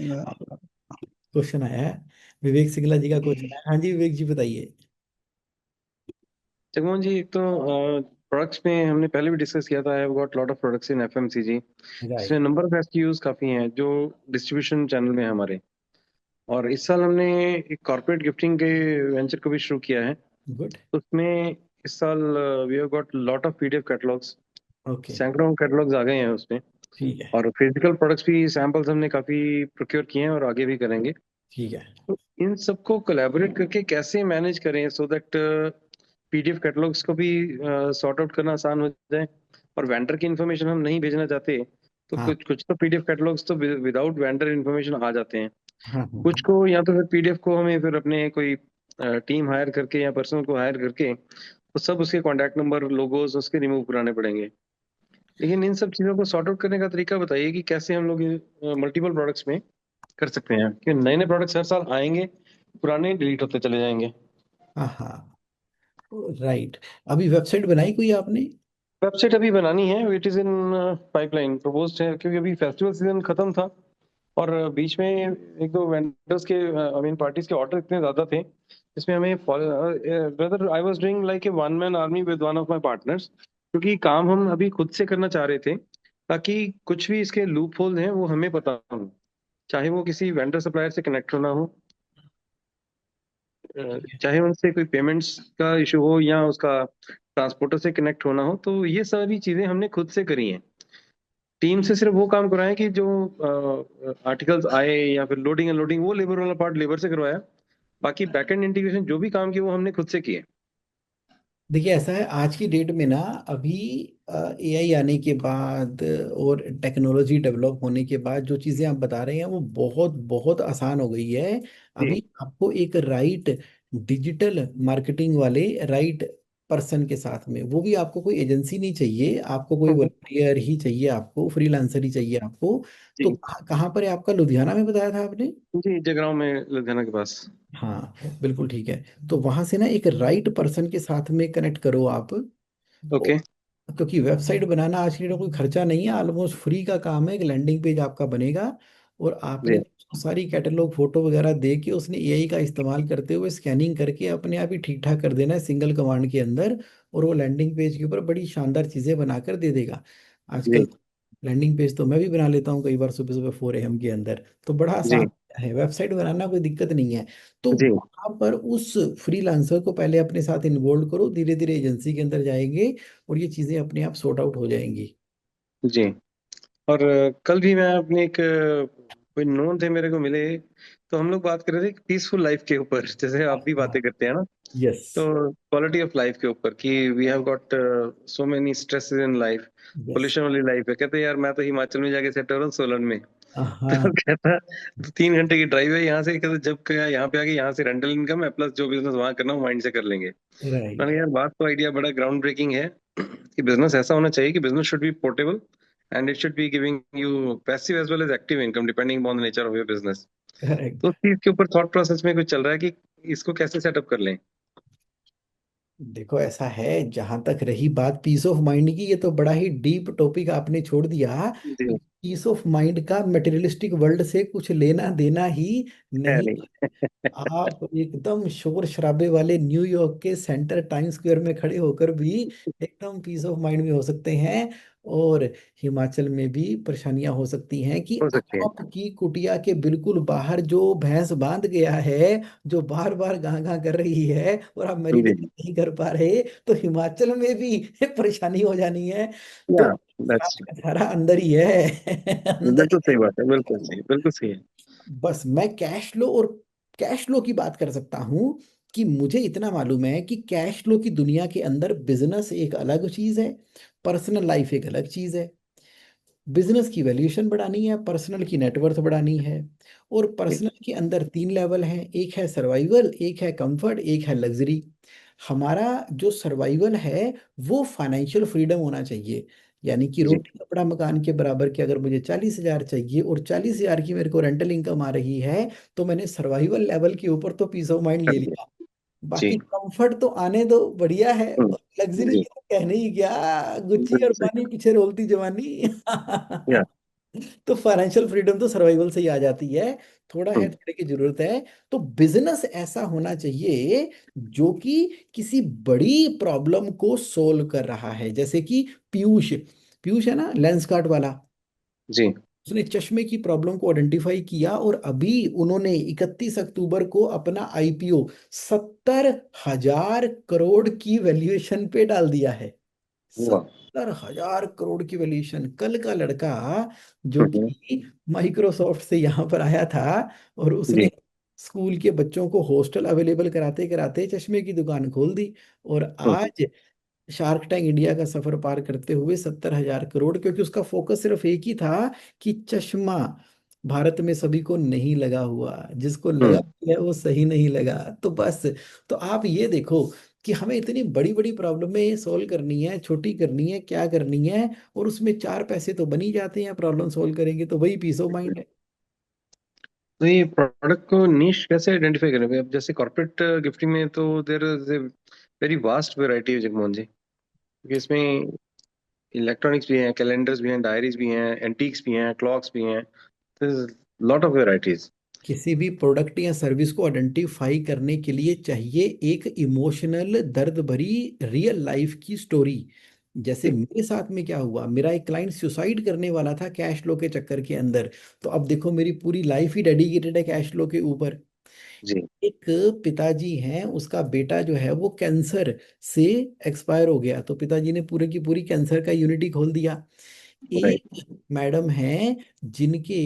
क्वेश्चन आया है, विवेक सिंगला जी का क्वेश्चन है। हाँ जी विवेक जी बताइए। जगमोहन जी, एक तो प्रोडक्ट्स में हमने पहले भी डिस्कस किया था, I have got lot of products in FMCG, जिसमें राइट। नंबर ऑफ एसक्यूज काफी हैं जो डिस्ट्रीब्यूशन चैनल में हैं हमारे। और इस साल हमने एक कॉर्पोरेट गिफ्टिंग के वेंचर को भी शुरू किया है। गुड। उसमें इस साल we have got lot of PDF catalogues, okay. सैकड़ों कैटलॉग्स आ गए हैं उसमें। ठीक है। और फिजिकल प्रोडक्ट्स भी सैंपल्स हमने काफी प्रोक्योर किए हैं और आगे भी करेंगे। ठीक है। तो इन सबको कोलैबोरेट करके कैसे मैनेज करें सो दैट पीडीएफ कैटलॉग्स को भी सॉर्ट आउट करना आसान हो जाए। और वेंडर की इन्फॉर्मेशन हम नहीं भेजना चाहते, तो हाँ कुछ कुछ तो पीडीएफ कैटलॉग्स तो विदाउट वेंडर इन्फॉर्मेशन आ जाते हैं। हाँ हाँ कुछ हाँ। को या तो फिर पीडीएफ को हमें फिर अपने कोई टीम हायर करके या पर्सनल को हायर करके वो सब उसके कॉन्टैक्ट नंबर लोगोस उसके रिमूव कराने पड़ेंगे। लेकिन इन सब चीजों को सॉर्ट आउट करने का तरीका बताइए कि कैसे हम लोग मल्टीपल प्रोडक्ट्स में कर सकते हैं, कि नए नए प्रोडक्ट्स हर साल आएंगे, पुराने डिलीट होते चले जाएंगे। हाँ हाँ। राइट। अभी वेबसाइट बनाई कोई आपने? वेबसाइट अभी बनानी है, it is in pipeline, proposed है, क्योंकि अभी फेस्टिवल सीजन खत्म था और बीच में एक दो वेंडर्स के आई मीन पार्टीज के ऑर्डर इतने ज्यादा थे, इसमें हमें brother I was doing like a one man army with one of my partners, क्योंकि काम हम अभी खुद से करना चाह रहे थे, ताकि कुछ भी इसके लूप होल हैं वो हमें पता हो, चाहे वो किसी वेंडर सप्लायर से कनेक्ट होना हो, चाहे उनसे कोई पेमेंट्स का इशू हो या उसका ट्रांसपोर्टर से कनेक्ट होना हो, तो ये सारी चीजें हमने खुद से करी हैं। टीम से सिर्फ वो काम करवाया कि जो आर्टिकल्स आए या फिर लोडिंग अनलोडिंग, वो लेबर वाला पार्ट लेबर से करवाया। बाकी बैकएंड इंटीग्रेशन जो भी काम किए वो हमने खुद से किए। देखिए ऐसा है आज की डेट में ना, अभी एआई आने के बाद और टेक्नोलॉजी डेवलप होने के बाद जो चीज़ें आप बता रहे हैं वो बहुत बहुत आसान हो गई है। जी। अभी आपको एक राइट डिजिटल मार्केटिंग वाले राइट पर्सन के साथ में, वो भी आपको कोई एजेंसी नहीं चाहिए, आपको कोई हम्म, वॉलंटियर ही चाहिए, आपको फ्रीलांसर ही चाहिए आपको। तो जी। कहाँ पर है आपका? लुधियाना में बताया था आपने? जी, जगरांव में, लुधियाना के पास। हाँ बिल्कुल ठीक है। तो वहां से ना एक राइट पर्सन के साथ में कनेक्ट करो आप। ओके। क्योंकि वेबसाइट बनाना आज की डेट में कोई खर्चा नहीं है, ऑलमोस्ट फ्री का काम है। एक लैंडिंग पेज आपका बनेगा और आपने जी। उसको सारी कैटलॉग फोटो वगैरह दे के उसने एआई का इस्तेमाल करते हुए स्कैनिंग करके अपने आप ही ठीक ठाक कर देना है सिंगल कमांड के अंदर। और वो लैंडिंग पेज के ऊपर बड़ी शानदार चीज़ें बनाकर दे देगा। आजकल जी। लैंडिंग पेज तो मैं भी बना लेता हूँ कई बार सुबह सुबह 4 AM के अंदर। तो बड़ा जी। आसान है, वेबसाइट बनाना कोई दिक्कत नहीं है। तो जी। वहाँ पर उस फ्रीलांसर को पहले अपने साथ इन्वॉल्व करो, धीरे धीरे एजेंसी के अंदर जाएंगे और ये चीजें अपने आप सॉर्ट आउट हो जाएंगी। जी। और कल भी मैं अपने एक कोई नोन थे मेरे को मिले, तो हम लोग बात कर रहे थे पीसफुल लाइफ के ऊपर, जैसे आप भी हाँ। बातें करते हैं ना। यस। तो क्वालिटी ऑफ लाइफ के ऊपर कि we have got so many stresses in life, yes. Pollution वाली लाइफ है। कहते यार मैं तो हिमाचल में जाके सेट हो रहा हूँ, सोलन में। हाँ। तो कहता 3 घंटे की ड्राइव है यहाँ से, कहते जब क्या यहाँ पे आके यहाँ से रेंटल इनकम है प्लस जो बिजनेस वहां करना हो माइंड से कर लेंगे। राइट। मैंने कहा, यार बात तो आइडिया बड़ा ग्राउंड ब्रेकिंग है कि बिजनेस ऐसा होना चाहिए कि business should be portable and it should be giving you passive as well as active income depending on the nature of your business. तो करेक्ट। उस चीज के ऊपर थॉट प्रोसेस में कुछ चल रहा है कि इसको कैसे सेटअप कर लें। देखो ऐसा है, जहां तक रही बात पीस ऑफ माइंड की, ये तो बड़ा ही डीप टॉपिक आपने छोड़ दिया। जी। पीस ऑफ माइंड का मटेरियलिस्टिक वर्ल्ड से कुछ लेना देना ही है नहीं। नहीं। आप एकदम शोर शराबे वाले न्यूयॉर्क के सेंटर टाइम स्क्वायर में खड़े होकर भी एकदम पीस ऑफ माइंड में हो सकते हैं। और हिमाचल में भी परेशानियां हो सकती हैं कि हो सकती है। आपकी कुटिया के बिल्कुल बाहर जो भैंस बांध गया है, जो बार बार गां गां कर रही है और आप मेडिटेशन जी। नहीं कर पा रहे, तो हिमाचल में भी परेशानी हो जानी है। या तो दैट्स, सारा अंदर ही है अंदर बिल्कुल ही सही बात है, बिल्कुल है। सही, बिल्कुल सही है। बस मैं कैश फ्लो और कैश फ्लो की बात कर सकता हूँ कि मुझे इतना मालूम है कि कैश फ्लो की दुनिया के अंदर बिजनेस एक अलग चीज है, पर्सनल लाइफ एक अलग चीज है। बिजनेस की वैल्यूएशन बढ़ानी है, पर्सनल की नेटवर्थ बढ़ानी है। और जी। पर्सनल के अंदर 3 लेवल हैं, एक है सर्वाइवल, एक है कंफर्ट, एक है लग्जरी। हमारा जो सर्वाइवल है वो फाइनेंशियल फ्रीडम होना चाहिए। यानी कि जी। रोटी कपड़ा मकान के बराबर की अगर मुझे 40,000 चाहिए और 40,000 की मेरे को रेंटल इनकम आ रही है, तो मैंने सर्वाइवल लेवल के ऊपर तो पीस ऑफ माइंड कर ले दिया। लिया। जी। बाकी कंफर्ट तो आने दो, बढ़िया है। हम्म, लग्जरी जी। की तो कहने ही क्या, गुच्ची बिल्कुल और सही। पानी पीछे रोलती जवानी या तो फाइनेंशियल फ्रीडम तो सर्वाइवल से ही आ जाती है, थोड़ा है थोड़े की जरूरत है। तो बिजनेस ऐसा होना चाहिए जो कि किसी बड़ी प्रॉब्लम को सोल्व कर रहा है, जैसे कि पीयूष, पीयूष है ना लेंस कार्ट वाला, जी। उसने चश्मे की प्रॉब्लम को आइडेंटिफाई किया और अभी उन्होंने 31 अक्टूबर को अपना आईपीओ 70,000 करोड़ की वैल्यूएशन पे डाल दिया है। वाह। 70,000 करोड़ की वैल्यूएशन। कल का लड़का जो हम्म, कि माइक्रोसॉफ्ट से यहाँ पर आया था और उसने जी। स्कूल के बच्चों को हॉस्टल अवेलेबल कराते कराते चश्मे की दुकान खोल दी, और हम्म, आज शार्क टैंक इंडिया का सफर पार करते हुए 70,000 करोड़, क्योंकि उसका फोकस सिर्फ एक ही था कि चश्मा भारत में सभी को नहीं लगा हुआ, जिसको लगा हम्म। है वो सही नहीं लगा। तो बस, तो आप ये देखो कि हमें इतनी बड़ी बड़ी प्रॉब्लमें सोल्व करनी है, छोटी करनी है, क्या करनी है, और उसमें चार पैसे तो बन ही जाते हैं, प्रॉब्लम सोल्व करेंगे तो वही पीस ऑफ माइंड है। तो ये प्रोडक्ट को निश कैसे आइडेंटिफाई करें? अब जैसे कॉर्पोरेट गिफ्टिंग में तो there is a very vast variety है जगमोहन जी, क्योंकि इसमें इलेक्ट्रॉनिक्स भी हैं, कैलेंडर्स भी हैं, डायरीज भी हैं, एंटीक्स भी हैं, क्लॉक्स भी हैं। Lot of varieties. किसी भी प्रोडक्ट या सर्विस को आइडेंटिफाई करने के लिए चाहिए एक इमोशनल दर्द भरी रियल लाइफ की स्टोरी। जैसे मेरे साथ में क्या हुआ, मेरा एक क्लाइंट सुसाइड करने वाला था कैश फ्लो के चक्कर के अंदर, तो अब देखो मेरी पूरी लाइफ ही डेडिकेटेड है कैश फ्लो के ऊपर। जी। एक पिताजी हैं, उसका बेटा जो है वो कैंसर से एक्सपायर हो गया, तो पिताजी ने पूरे की पूरी कैंसर का यूनिटी खोल दिया। राइट। एक मैडम हैं जिनके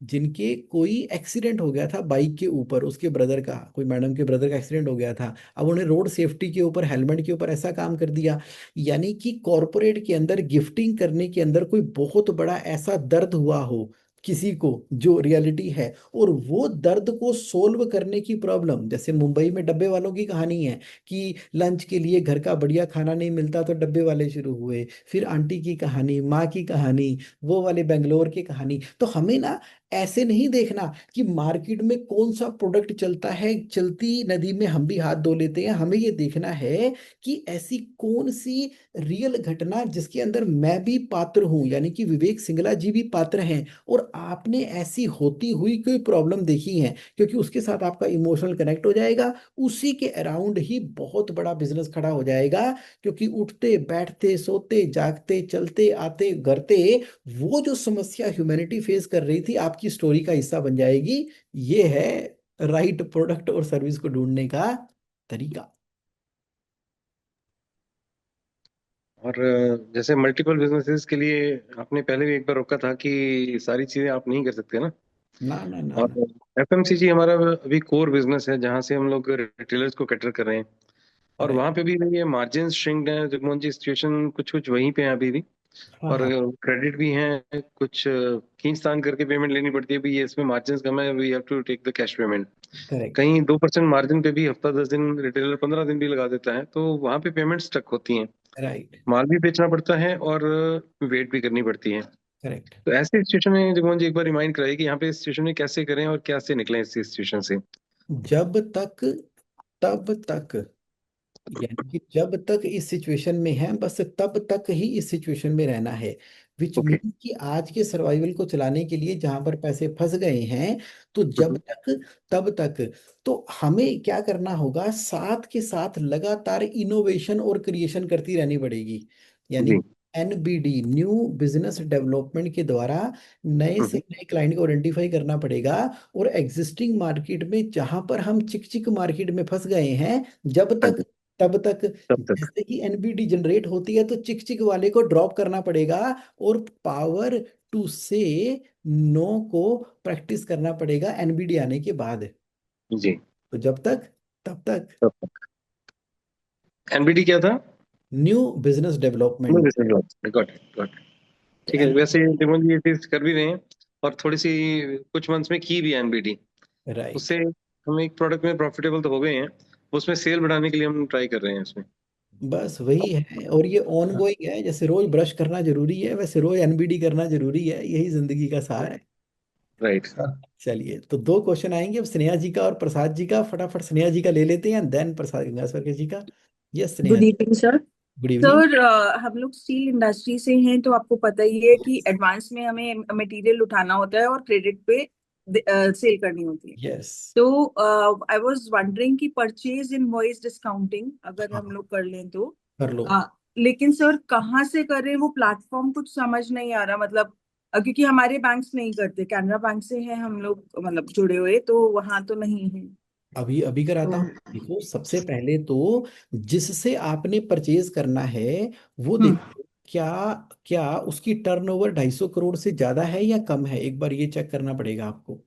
जिनके कोई एक्सीडेंट हो गया था बाइक के ऊपर, उसके ब्रदर का, कोई मैडम के ब्रदर का एक्सीडेंट हो गया था, अब उन्हें रोड सेफ्टी के ऊपर, हेलमेट के ऊपर ऐसा काम कर दिया। यानी कि कॉरपोरेट के अंदर गिफ्टिंग करने के अंदर कोई बहुत बड़ा ऐसा दर्द हुआ हो किसी को, जो रियलिटी है, और वो दर्द को सोल्व करने की प्रॉब्लम, जैसे मुंबई में डब्बे वालों की कहानी है कि लंच के लिए घर का बढ़िया खाना नहीं मिलता तो डब्बे वाले शुरू हुए, फिर आंटी की कहानी, माँ की कहानी, वो वाले बेंगलोर की कहानी। तो हमें ना ऐसे नहीं देखना कि मार्केट में कौन सा प्रोडक्ट चलता है, चलती नदी में हम भी हाथ धो लेते हैं, हमें ये देखना है कि ऐसी कौन सी रियल घटना जिसके अंदर मैं भी पात्र हूं, यानी कि विवेक सिंगला जी भी पात्र हैं, और आपने ऐसी होती हुई कोई प्रॉब्लम देखी है, क्योंकि उसके साथ आपका इमोशनल कनेक्ट हो जाएगा, उसी के अराउंड ही बहुत बड़ा बिजनेस खड़ा हो जाएगा। क्योंकि उठते बैठते सोते जागते चलते आते गरते वो जो समस्या ह्यूमैनिटी फेस कर रही थी आपकी स्टोरी का हिस्सा बन जाएगी। ये है राइट प्रोडक्ट और सर्विस को ढूंढने का तरीका। और जैसे मल्टीपल बिजनेसेस के लिए आपने पहले भी एक बार रोका था कि सारी चीजें आप नहीं कर सकते ना। ना ना ना और ना। एफएमसीजी हमारा अभी कोर बिजनेस है, जहाँ से हम लोग रिटेलर्स को कैटर कर रहे हैं। और राइट। वहां पे भी ये मार्जिन श्रिंक्ड है जगमोहन जी, सिचुएशन कुछ कुछ वहीं पे है अभी भी। हाँ और हाँ। क्रेडिट भी है कुछ, खींच तान करके पेमेंट लेनी पड़ती है भी, ये इसमें मार्जिन कम है, we have to take the cash payment. Correct. कहीं 2% मार्जिन पे भी हफ्ता 10 दिन, रिटेलर 15 दिन भी लगा देता है, तो वहां पे पेमेंट स्टक होती हैं। राइट। माल भी बेचना पड़ता है और वेट भी करनी पड़ती है। करेक्ट। तो ऐसे सिचुएशन में जगमोहन जी एक बार रिमाइंड कराइए कि यहाँ पे सिचुएशन में कैसे करें और कैसे निकलें इस सिचुएशन से। जब तक तब तक, यानी कि जब तक इस सिचुएशन में है बस तब तक ही इस सिचुएशन में रहना है। विच ओके। मीन कि आज के सर्वाइवल को चलाने के लिए जहां पर पैसे फंस गए हैं, तो जब तक तब तक, तो हमें क्या करना होगा, साथ के साथ लगातार इनोवेशन और क्रिएशन करती रहनी पड़ेगी। यानी जी। एनबीडी, न्यू बिजनेस डेवलपमेंट के द्वारा नए से हम्म, नए क्लाइंट को आइडेंटिफाई करना पड़ेगा, और एग्जिस्टिंग मार्केट में जहां पर हम चिक चिक मार्केट में फंस गए हैं, जब हाँ तक जी। तब तक, तब तक। जैसे ही एनबीडी जनरेट होती है तो चिक चिक वाले को ड्रॉप करना पड़ेगा, और पावर टू से नो को प्रैक्टिस करना पड़ेगा एनबीडी आने के बाद। जी। तो जब तक तब तक तब तक। एनबीडी क्या था? New business development. Got it, got. तो ठीक है, एन वैसे जगमोहन जी ये चीज कर भी रहे हैं, और थोड़ी सी कुछ मंथ्स में की भी है एनबीडी। राइट। उससे हम एक प्रोडक्ट में प्रॉफिटेबल तो हो गए हैं, उसमें सेल बढ़ाने के लिए हम ट्राई कर रहे हैं उसमें। बस वही है, और ये ऑन गोइंग है, जैसे रोज ब्रश करना जरूरी है वैसे रोज एनबीडी करना जरूरी है, यही जिंदगी का सार है। राइट। चलिए, तो दो क्वेश्चन आएंगे अब, स्नेहा जी का और प्रसाद जी का। फटाफट स्नेहा जी का ले लेते हैं, देन प्रसाद गंगास्कर जी का। Yes Sneha good ji. Evening sir. Good evening. Sir, हम लोग स्टील इंडस्ट्री से हैं, तो आपको पता ही है कि एडवांस में हमें मटेरियल उठाना होता है और क्रेडिट पे सेल करनी होती है। यस। तो आई वाज वंडरिंग कि परचेज इनवॉइस डिस्काउंटिंग अगर हम हाँ, लोग कर लें तो। कर लो। अ, लेकिन सर कहाँ से करें, वो प्लेटफॉर्म कुछ समझ नहीं आ रहा। मतलब क्योंकि हमारे बैंक्स नहीं करते, कैनरा बैंक से हैं हम लोग मतलब जुड़े हुए, तो वहां तो नहीं है। अभी अभी कराता हूँ। तो देखो, सबसे पहले तो जिससे आपने परचेज करना है वो हम्म, देखो, क्या क्या उसकी टर्नओवर 250 करोड़ से ज्यादा है या कम है, एक बार ये चेक करना पड़ेगा आपको।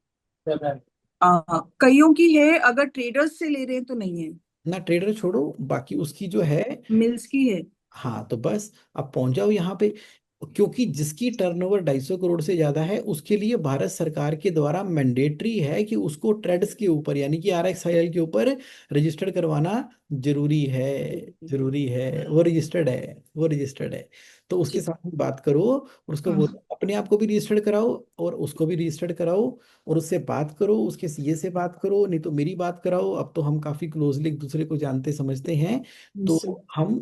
कईयों की है, अगर ट्रेडर्स से ले रहे हैं तो नहीं है। ना ट्रेडर छोड़ो, बाकी उसकी जो है। मिल्स की है। हाँ, तो बस अब पहुंच जाओ यहाँ पे। क्योंकि जिसकी टर्नओवर 250 करोड़ से ज्यादा है उसके लिए भारत सरकार के द्वारा मैंडेटरी है कि उसको ट्रेड्स के ऊपर यानी कि RXIL के ऊपर रजिस्टर्ड करवाना जरूरी है। जरूरी है, वो रजिस्टर्ड है, वो रजिस्टर्ड है। तो उसके ठीक। साथ में बात करो और उसको हाँ, बोलो अपने आप को भी रजिस्टर्ड कराओ और उसको भी रजिस्टर्ड कराओ। और उससे बात करो, उसके सीए से बात करो, नहीं तो मेरी बात कराओ। अब तो हम काफी क्लोजली एक दूसरे को जानते समझते हैं। तो सर। हम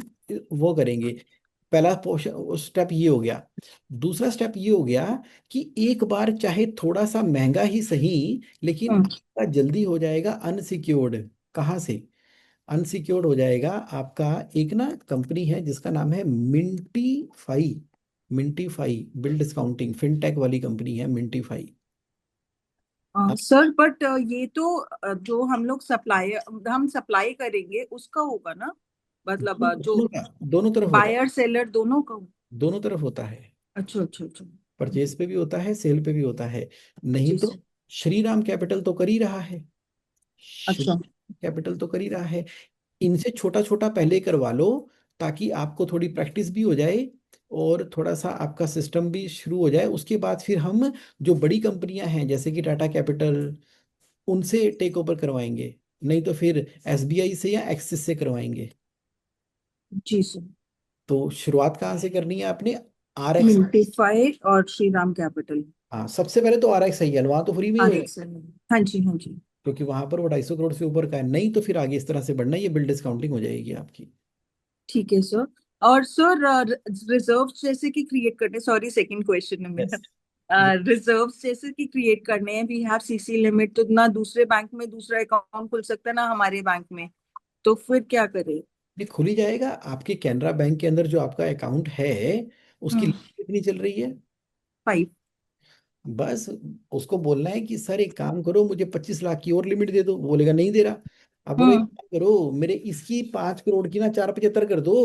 वो करेंगे। पहला स्टेप ये हो गया। दूसरा स्टेप ये हो गया कि एक बार चाहे थोड़ा सा महंगा ही सही, लेकिन हाँ, आपका जल्दी हो जाएगा अनसिक्योर्ड। कहाँ से अनसिक्योर्ड हो जाएगा आपका? एक ना कंपनी है जिसका नाम है मिंटीफाई। मिंटीफाई बिल डिस्काउंटिंग फिनटेक वाली कंपनी है मिंटीफाई। अब सर बट ये तो जो हम लोग हम सप्लाई करेंगे उसका होगा ना। मतलब जो दोनों का, दोनों तरफ होता है। बायर सेलर दोनों का। दोनों तरफ होता है। अच्छा अच्छा अच्छा। परचेज पे भी होता है, सेल पे भी होता है। नहीं जी तो सर। श्रीराम कैपिटल तो कर ही रहा है। अच्छा। श्रीराम कैपिटल तो कर ही रहा है। इनसे छोटा छोटा पहले करवा लो, ताकि आपको थोड़ी प्रैक्टिस भी हो जाए और थोड़ा सा आपका सिस्टम भी शुरू हो जाए। उसके बाद फिर हम जो बड़ी कंपनियां हैं जैसे कि टाटा कैपिटल, उनसे टेक ओवर करवाएंगे। नहीं तो फिर SBI से या एक्सिस से करवाएंगे। जी सर। तो शुरुआत कहाँ से करनी है आपने? RX। मिल्टीफाई और श्री राम कैपिटल। हाँ, सबसे पहले तो RXIL वहां तो फ्री में ही होएगा, RXL। हाँ जी हाँ जी। क्योंकि वहां पर वो 250 करोड़ से ऊपर का है। नहीं तो फिर आगे इस तरह से बढ़ना, ये बिल डिस्काउंटिंग हो जाएगी आपकी। ठीक है सर। और सर रिजर्व जैसे कि क्रिएट करने, सॉरी सेकंड क्वेश्चन है यस। मेरा। रिजर्व जैसे कि क्रिएट करने हैं, वी हैव सीसी लिमिट, तो ना दूसरे बैंक में दूसरा अकाउंट खुल सकता है ना हमारे बैंक में, तो फिर क्या करें। ये खुल ही जाएगा आपके कैनरा बैंक के अंदर। जो आपका अकाउंट है उसकी हम्म। लिमिट कितनी चल रही है? 5। बस उसको बोलना है कि सर एक काम करो, मुझे 25 लाख की और लिमिट दे दो। वो बोलेगा नहीं दे रहा। अब बोलो एक हम्म। काम करो, मेरे इसकी 5 करोड़ की ना 475 कर दो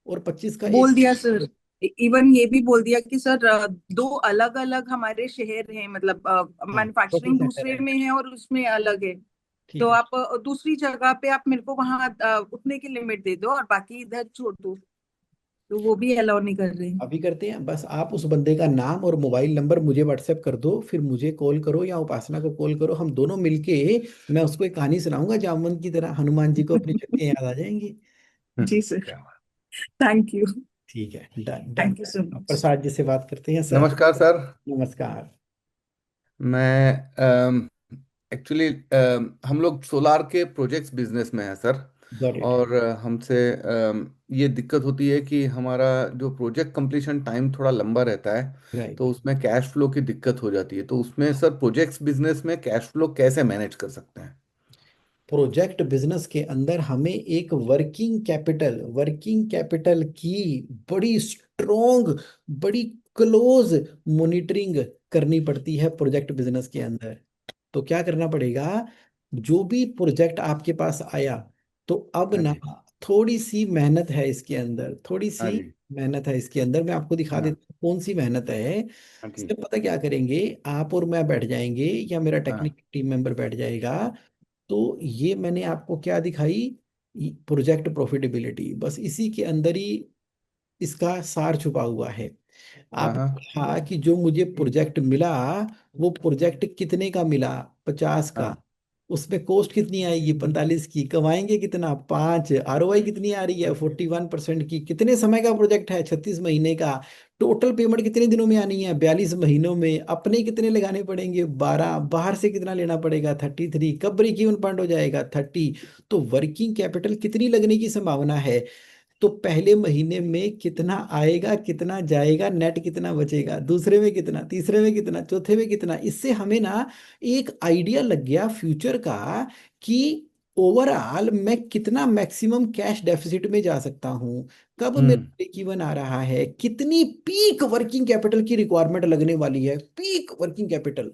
और 25 का बोल एक। दिया सर। इवन ये भी बोल दिया कि सर दो अलग अलग हमारे शहर हैं, मतलब हाँ, टोटल मैन्युफैक्चरिंग सेंटर दूसरे है। में है और उसमें अलग है। तो ठीक है। आप दूसरी जगह पे आप मेरे को वहां उतने की लिमिट दे दो और बाकी इधर छोड़ दो। तो वो भी अलाउ नहीं कर रहे हैं। अभी करते हैं। बस आप उस बंदे का नाम और मोबाइल नंबर मुझे व्हाट्सएप कर दो, फिर मुझे कॉल करो या उपासना को कॉल करो, हम दोनों मिलके मैं उसको एक कहानी सुनाऊंगा जामवंत की तरह, हनुमान जी को अपनी शक्तियां याद आ जाएंगी। जी सर। Thank you. ठीक है, done done. Thank you so much. Prasad ji से बात करते हैं सर। नमस्कार सर। नमस्कार। मैं एक्चुअली हम लोग सोलार के प्रोजेक्ट्स बिजनेस में हैं सर। Got it. और हमसे ये दिक्कत होती है कि हमारा जो प्रोजेक्ट कंप्लीशन टाइम थोड़ा लंबा रहता है, राइट। तो उसमें कैश फ्लो की दिक्कत हो जाती है। तो उसमें सर प्रोजेक्ट्स बिजनेस में कैश फ्लो कैसे मैनेज कर सकते हैं? प्रोजेक्ट बिजनेस के अंदर हमें एक वर्किंग कैपिटल की बड़ी स्ट्रोंग, बड़ी क्लोज मॉनिटरिंग करनी पड़ती है प्रोजेक्ट बिजनेस के अंदर। तो क्या करना पड़ेगा? जो भी प्रोजेक्ट आपके पास आया, तो अब हाँ ना जी। थोड़ी सी मेहनत है इसके अंदर, थोड़ी हाँ सी जी। मेहनत है इसके अंदर। मैं आपको दिखा हाँ। देता हूँ कौन सी मेहनत है। हाँ जी। इसमें पता क्या करेंगे, आप और मैं बैठ जाएंगे या मेरा हाँ। टेक्निकल टीम मेंबर बैठ जाएगा। तो ये मैंने आपको क्या दिखाई? प्रोजेक्ट प्रॉफिटेबिलिटी, बस इसी के अंदर ही इसका सार छुपा हुआ है। हाँ। आपने हाँ। कहा कि जो मुझे प्रोजेक्ट मिला, वो प्रोजेक्ट कितने का मिला? 50 का। हाँ। उसमें कॉस्ट कितनी आएगी? 45 की। कमाएंगे कितना? 5। ROI कितनी आ रही है? 41% की। कितने समय का प्रोजेक्ट है? 36 महीने का। टोटल पेमेंट कितने दिनों में आनी है? 42 महीनों में। अपने कितने लगाने पड़ेंगे? 12। बाहर से कितना लेना पड़ेगा? 33। कब ब्रेक इवन पॉइंट हो जाएगा? 30। तो वर्किंग कैपिटल कितनी लगने की संभावना है? तो पहले महीने में कितना आएगा, कितना जाएगा, नेट कितना बचेगा, दूसरे में कितना, तीसरे में कितना, चौथे में कितना। इससे हमें ना एक आइडिया लग गया फ्यूचर का कि ओवरऑल मैं कितना मैक्सिमम कैश डेफिसिट में जा सकता हूँ, कब मेरा हम्म। ब्रेक इवन आ रहा है, कितनी पीक वर्किंग कैपिटल की रिक्वायरमेंट लगने वाली है, पीक वर्किंग कैपिटल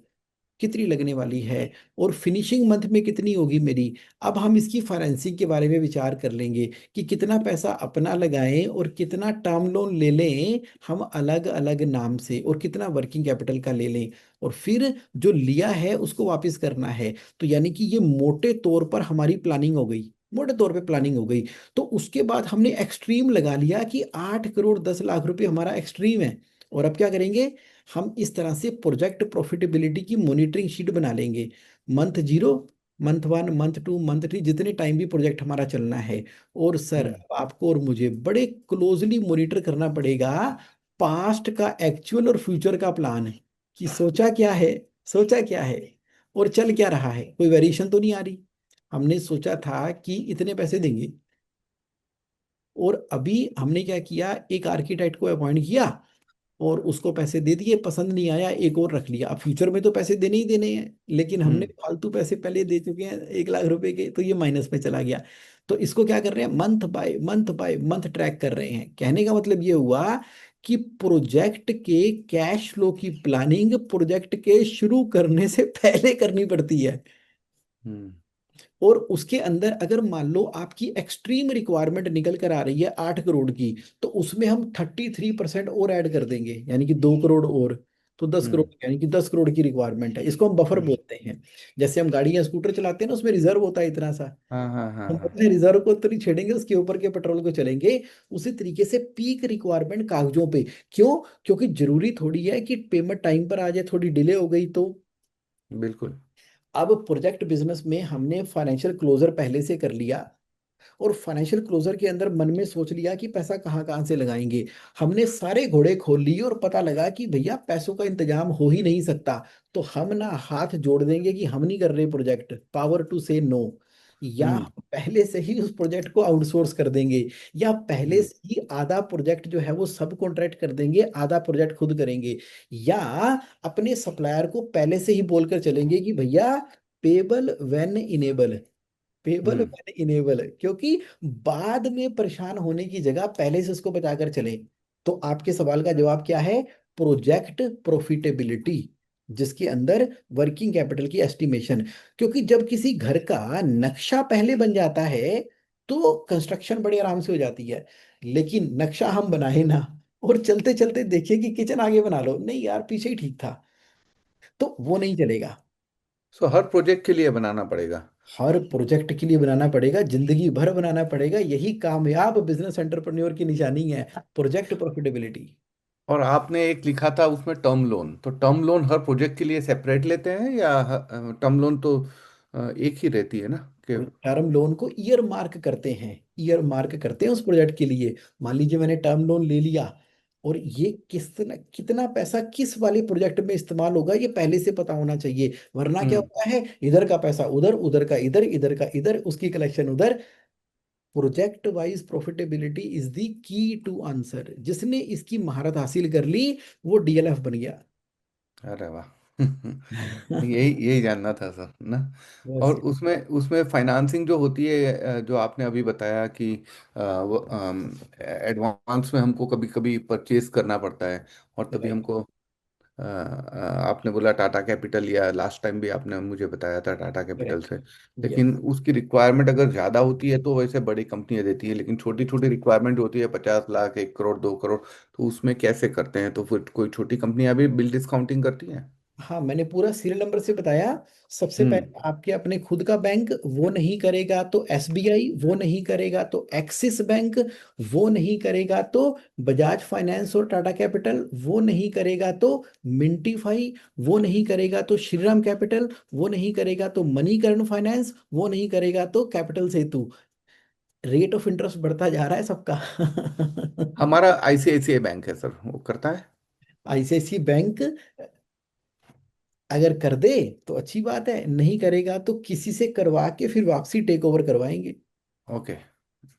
कितनी लगने वाली है, और फिनिशिंग मंथ में कितनी होगी मेरी। अब हम इसकी फाइनेंसिंग के बारे में विचार कर लेंगे कि कितना पैसा अपना लगाएं और कितना टर्म लोन ले लें हम अलग अलग नाम से, और कितना वर्किंग कैपिटल का ले लें, और फिर जो लिया है उसको वापस करना है। तो यानी कि ये मोटे तौर पर हमारी प्लानिंग हो गई, मोटे तौर पे प्लानिंग हो गई। तो उसके बाद हमने एक्सट्रीम लगा लिया कि 8 करोड़ 10 लाख रुपए हमारा एक्सट्रीम है। और अब क्या करेंगे, हम इस तरह से प्रोजेक्ट प्रॉफिटेबिलिटी की मॉनिटरिंग शीट बना लेंगे। Month zero, month one, month two, month three, जितने टाइम भी प्रोजेक्ट हमारा चलना है। और सर हम्म। अब आपको और मुझे बड़े क्लोजली मॉनिटर करना पड़ेगा पास्ट का एक्चुअल और फ्यूचर का प्लान है, कि सोचा क्या है, सोचा क्या है और चल क्या रहा है, कोई वेरिएशन तो नहीं आ रही। हमने सोचा था कि इतने पैसे देंगे, और अभी हमने क्या किया, एक आर्किटेक्ट को अपॉइंट किया और उसको पैसे दे दिए, पसंद नहीं आया एक और रख लिया। अब फ्यूचर में तो पैसे देने ही देने हैं, लेकिन हमने हम्म। फालतू पैसे पहले दे चुके हैं 1 लाख रुपए के, तो ये माइनस में चला गया। तो इसको क्या कर रहे हैं, मंथ बाय मंथ ट्रैक कर रहे हैं। कहने का मतलब ये हुआ कि प्रोजेक्ट के कैश फ्लो की प्लानिंग प्रोजेक्ट के शुरू करने से पहले करनी पड़ती है। हम्म। और उसके अंदर अगर मान लो आपकी एक्सट्रीम रिक्वायरमेंट निकल कर आ रही है 8 करोड़ की, तो उसमें हम 33% और ऐड कर देंगे, यानी कि 2 करोड़ और। तो 10 करोड़, हम्म। यानी कि 10 करोड़ की रिक्वायरमेंट है, इसको हम बफर हम्म। बोलते हैं। जैसे हम गाड़ी या स्कूटर चलाते हैं ना, उसमें रिजर्व होता है इतना सा, हाँ हाँ हाँ हम हाँ। अपने रिजर्व को तो नहीं छेड़ेंगे, उसके ऊपर के पेट्रोल को चलेंगे। उसी तरीके से पीक रिक्वायरमेंट कागजों पे। क्यों? क्योंकि जरूरी थोड़ी है कि पेमेंट टाइम पर आ जाए, थोड़ी डिले हो गई तो। बिल्कुल। अब प्रोजेक्ट बिजनेस में हमने फाइनेंशियल क्लोजर पहले से कर लिया, और फाइनेंशियल क्लोजर के अंदर मन में सोच लिया कि पैसा कहाँ कहाँ से लगाएंगे। हमने सारे घोड़े खोल लिए और पता लगा कि भैया पैसों का इंतजाम हो ही नहीं सकता। तो हम ना हाथ जोड़ देंगे कि हम नहीं कर रहे प्रोजेक्ट, पावर टू से नो। या हम्म। हम पहले से ही उस प्रोजेक्ट को आउटसोर्स कर देंगे, या पहले हम्म। से ही आधा प्रोजेक्ट जो है वो सब कॉन्ट्रैक्ट कर देंगे, आधा प्रोजेक्ट खुद करेंगे। या अपने सप्लायर को पहले से ही बोलकर चलेंगे कि भैया पेबल व्हेन इनेबल, पेबल हम्म। मैंने इनेबल है, क्योंकि बाद में परेशान होने की जगह पहले से उसको बचा कर चले। तो आपके सवाल का जवाब क्या है, प्रोजेक्ट प्रॉफिटेबिलिटी, जिसके अंदर वर्किंग कैपिटल की एस्टिमेशन। क्योंकि जब किसी घर का नक्शा पहले बन जाता है तो कंस्ट्रक्शन बड़े आराम से हो जाती है। लेकिन नक्शा हम बनाए ना, और चलते चलते देखिए कि किचन आगे बना लो, नहीं यार पीछे ही ठीक था, तो वो नहीं चलेगा। सो हर प्रोजेक्ट के लिए बनाना पड़ेगा। हर प्रोजेक्ट के लिए बनाना पड़ेगा, जिंदगी भर बनाना पड़ेगा। यही कामयाब बिजनेस एंटरप्रेन्योर की निशानी है, प्रोजेक्ट प्रॉफिटेबिलिटी। और आपने एक लिखा था उसमें टर्म लोन, तो टर्म लोन हर प्रोजेक्ट के लिए सेपरेट लेते हैं या टर्म लोन तो एक ही रहती है ना कि? टर्म लोन को ईयर मार्क करते हैं, ईयर मार्क करते हैं उस प्रोजेक्ट के लिए। मान लीजिए मैंने टर्म लोन ले लिया, और ये कितना कितना पैसा किस वाले प्रोजेक्ट में इस्तेमाल होगा ये पहले से पता होना चाहिए। वरना क्या हम्म। होता है, इधर का पैसा उधर, उधर का इधर, इधर का इधर, उसकी कलेक्शन उधर। Project wise profitability is the key to answer. जिसने इसकी महारत हासिल कर ली वो डीएलएफ बन गया। अरे वाह! यही यही जानना था सर ना। बस। और उसमें उसमें फाइनेंसिंग जो होती है, जो आपने अभी बताया कि वो एडवांस में हमको कभी कभी परचेज करना पड़ता है, और तभी राइट। हमको आपने बोला टाटा कैपिटल, या लास्ट टाइम भी आपने मुझे बताया था टाटा कैपिटल करेक्ट। से। यस। लेकिन उसकी रिक्वायरमेंट अगर ज़्यादा होती है तो वैसे बड़ी कंपनियां देती है, लेकिन छोटी छोटी रिक्वायरमेंट होती है 50 लाख, 1 करोड़, 2 करोड़, तो उसमें कैसे करते हैं? तो फिर कोई छोटी कंपनियां भी बिल डिस्काउंटिंग करती हैं? हाँ, मैंने पूरा सीरियल नंबर से बताया। सबसे हम्म। पहले आपके अपने खुद का बैंक वो नहीं करेगा तो एसबीआई, वो नहीं करेगा तो एक्सिस बैंक, वो नहीं करेगा तो बजाज फाइनेंस और टाटा कैपिटल, वो नहीं करेगा तो मिंटीफाई, वो नहीं करेगा तो श्रीराम कैपिटल, वो नहीं करेगा तो मणिकर्ण फाइनेंस, वो नहीं करेगा तो capital Setu. Rate of interest बढ़ता जा रहा है सबका। हमारा आईसीआईसीआई बैंक है सर, वो करता है। आईसीआईसी बैंक अगर कर दे तो अच्छी बात है, नहीं करेगा तो किसी से करवा के फिर वापसी टेक ओवर करवाएंगे। ओके।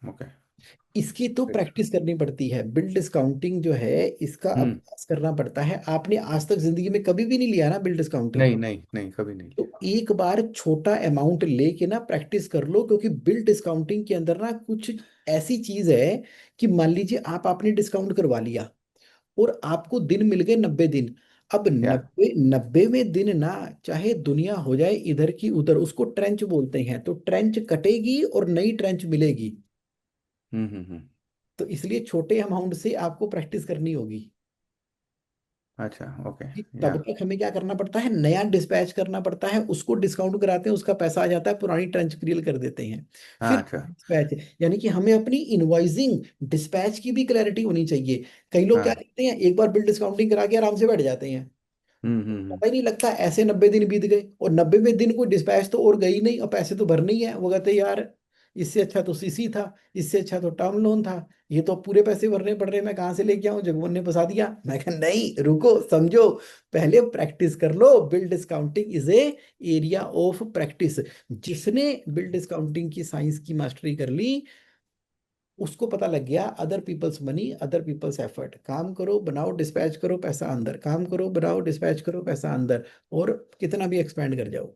ओके। इसकी तो प्रैक्टिस करनी पड़ती है। बिल डिस्काउंटिंग जो है इसका हम्म। अभ्यास करना पड़ता है। आपने आज तक जिंदगी में कभी भी नहीं लिया ना बिल डिस्काउंटिंग? नहीं नहीं नहीं, कभी नहीं तो लिया। एक बार छोटा अमाउंट लेके ना प्रैक्टिस कर लो, क्योंकि बिल डिस्काउंटिंग के अंदर ना कुछ ऐसी चीज है कि मान लीजिए आप आपने डिस्काउंट करवा लिया और आपको दिन मिल गए 90 दिन। अब क्या? 90वें दिन ना, चाहे दुनिया हो जाए इधर की उधर, उसको ट्रेंच बोलते हैं, तो ट्रेंच कटेगी और नई ट्रेंच मिलेगी। हम्म। तो इसलिए छोटे अमाउंट से आपको प्रैक्टिस करनी होगी अच्छा, ओके। कि या। तब तक हमें क्या करना पड़ता है, नया डिस्पैच करना पड़ता है, उसको डिस्काउंट कराते हैं, उसका पैसा आ जाता है, पुरानी ट्रेंच क्लियर कर देते हैं। हाँ, फिर अच्छा। डिस्पैच, यानी कि हमें अपनी इनवॉइसिंग डिस्पैच की भी क्लैरिटी होनी चाहिए। कई लोग क्या हाँ। करते हैं, एक बार बिल डिस्काउंटिंग करा के आराम से बैठ जाते हैं, हम्म। पता ही नहीं लगता ऐसे 90 दिन बीत गए, और 90वें दिन कोई डिस्पैच तो और गई नहीं और पैसे तो भरने ही है। वो कहते यार इससे अच्छा तो सीसी था, इससे अच्छा तो टर्म लोन था, ये तो पूरे पैसे भरने पड़ रहे, मैं कहाँ से लेके आऊं, जगमोहन ने फंसा दिया। मैं कहा नहीं, रुको समझो, पहले प्रैक्टिस कर लो। Bill discounting is a area of practice. जिसने बिल डिस्काउंटिंग की साइंस की मास्टरी कर ली, उसको पता लग गया other people's money, other people's effort. काम करो बनाओ डिस्पैच करो पैसा अंदर, काम करो बनाओ डिस्पैच करो पैसा अंदर, और कितना भी एक्सपेंड कर जाओ।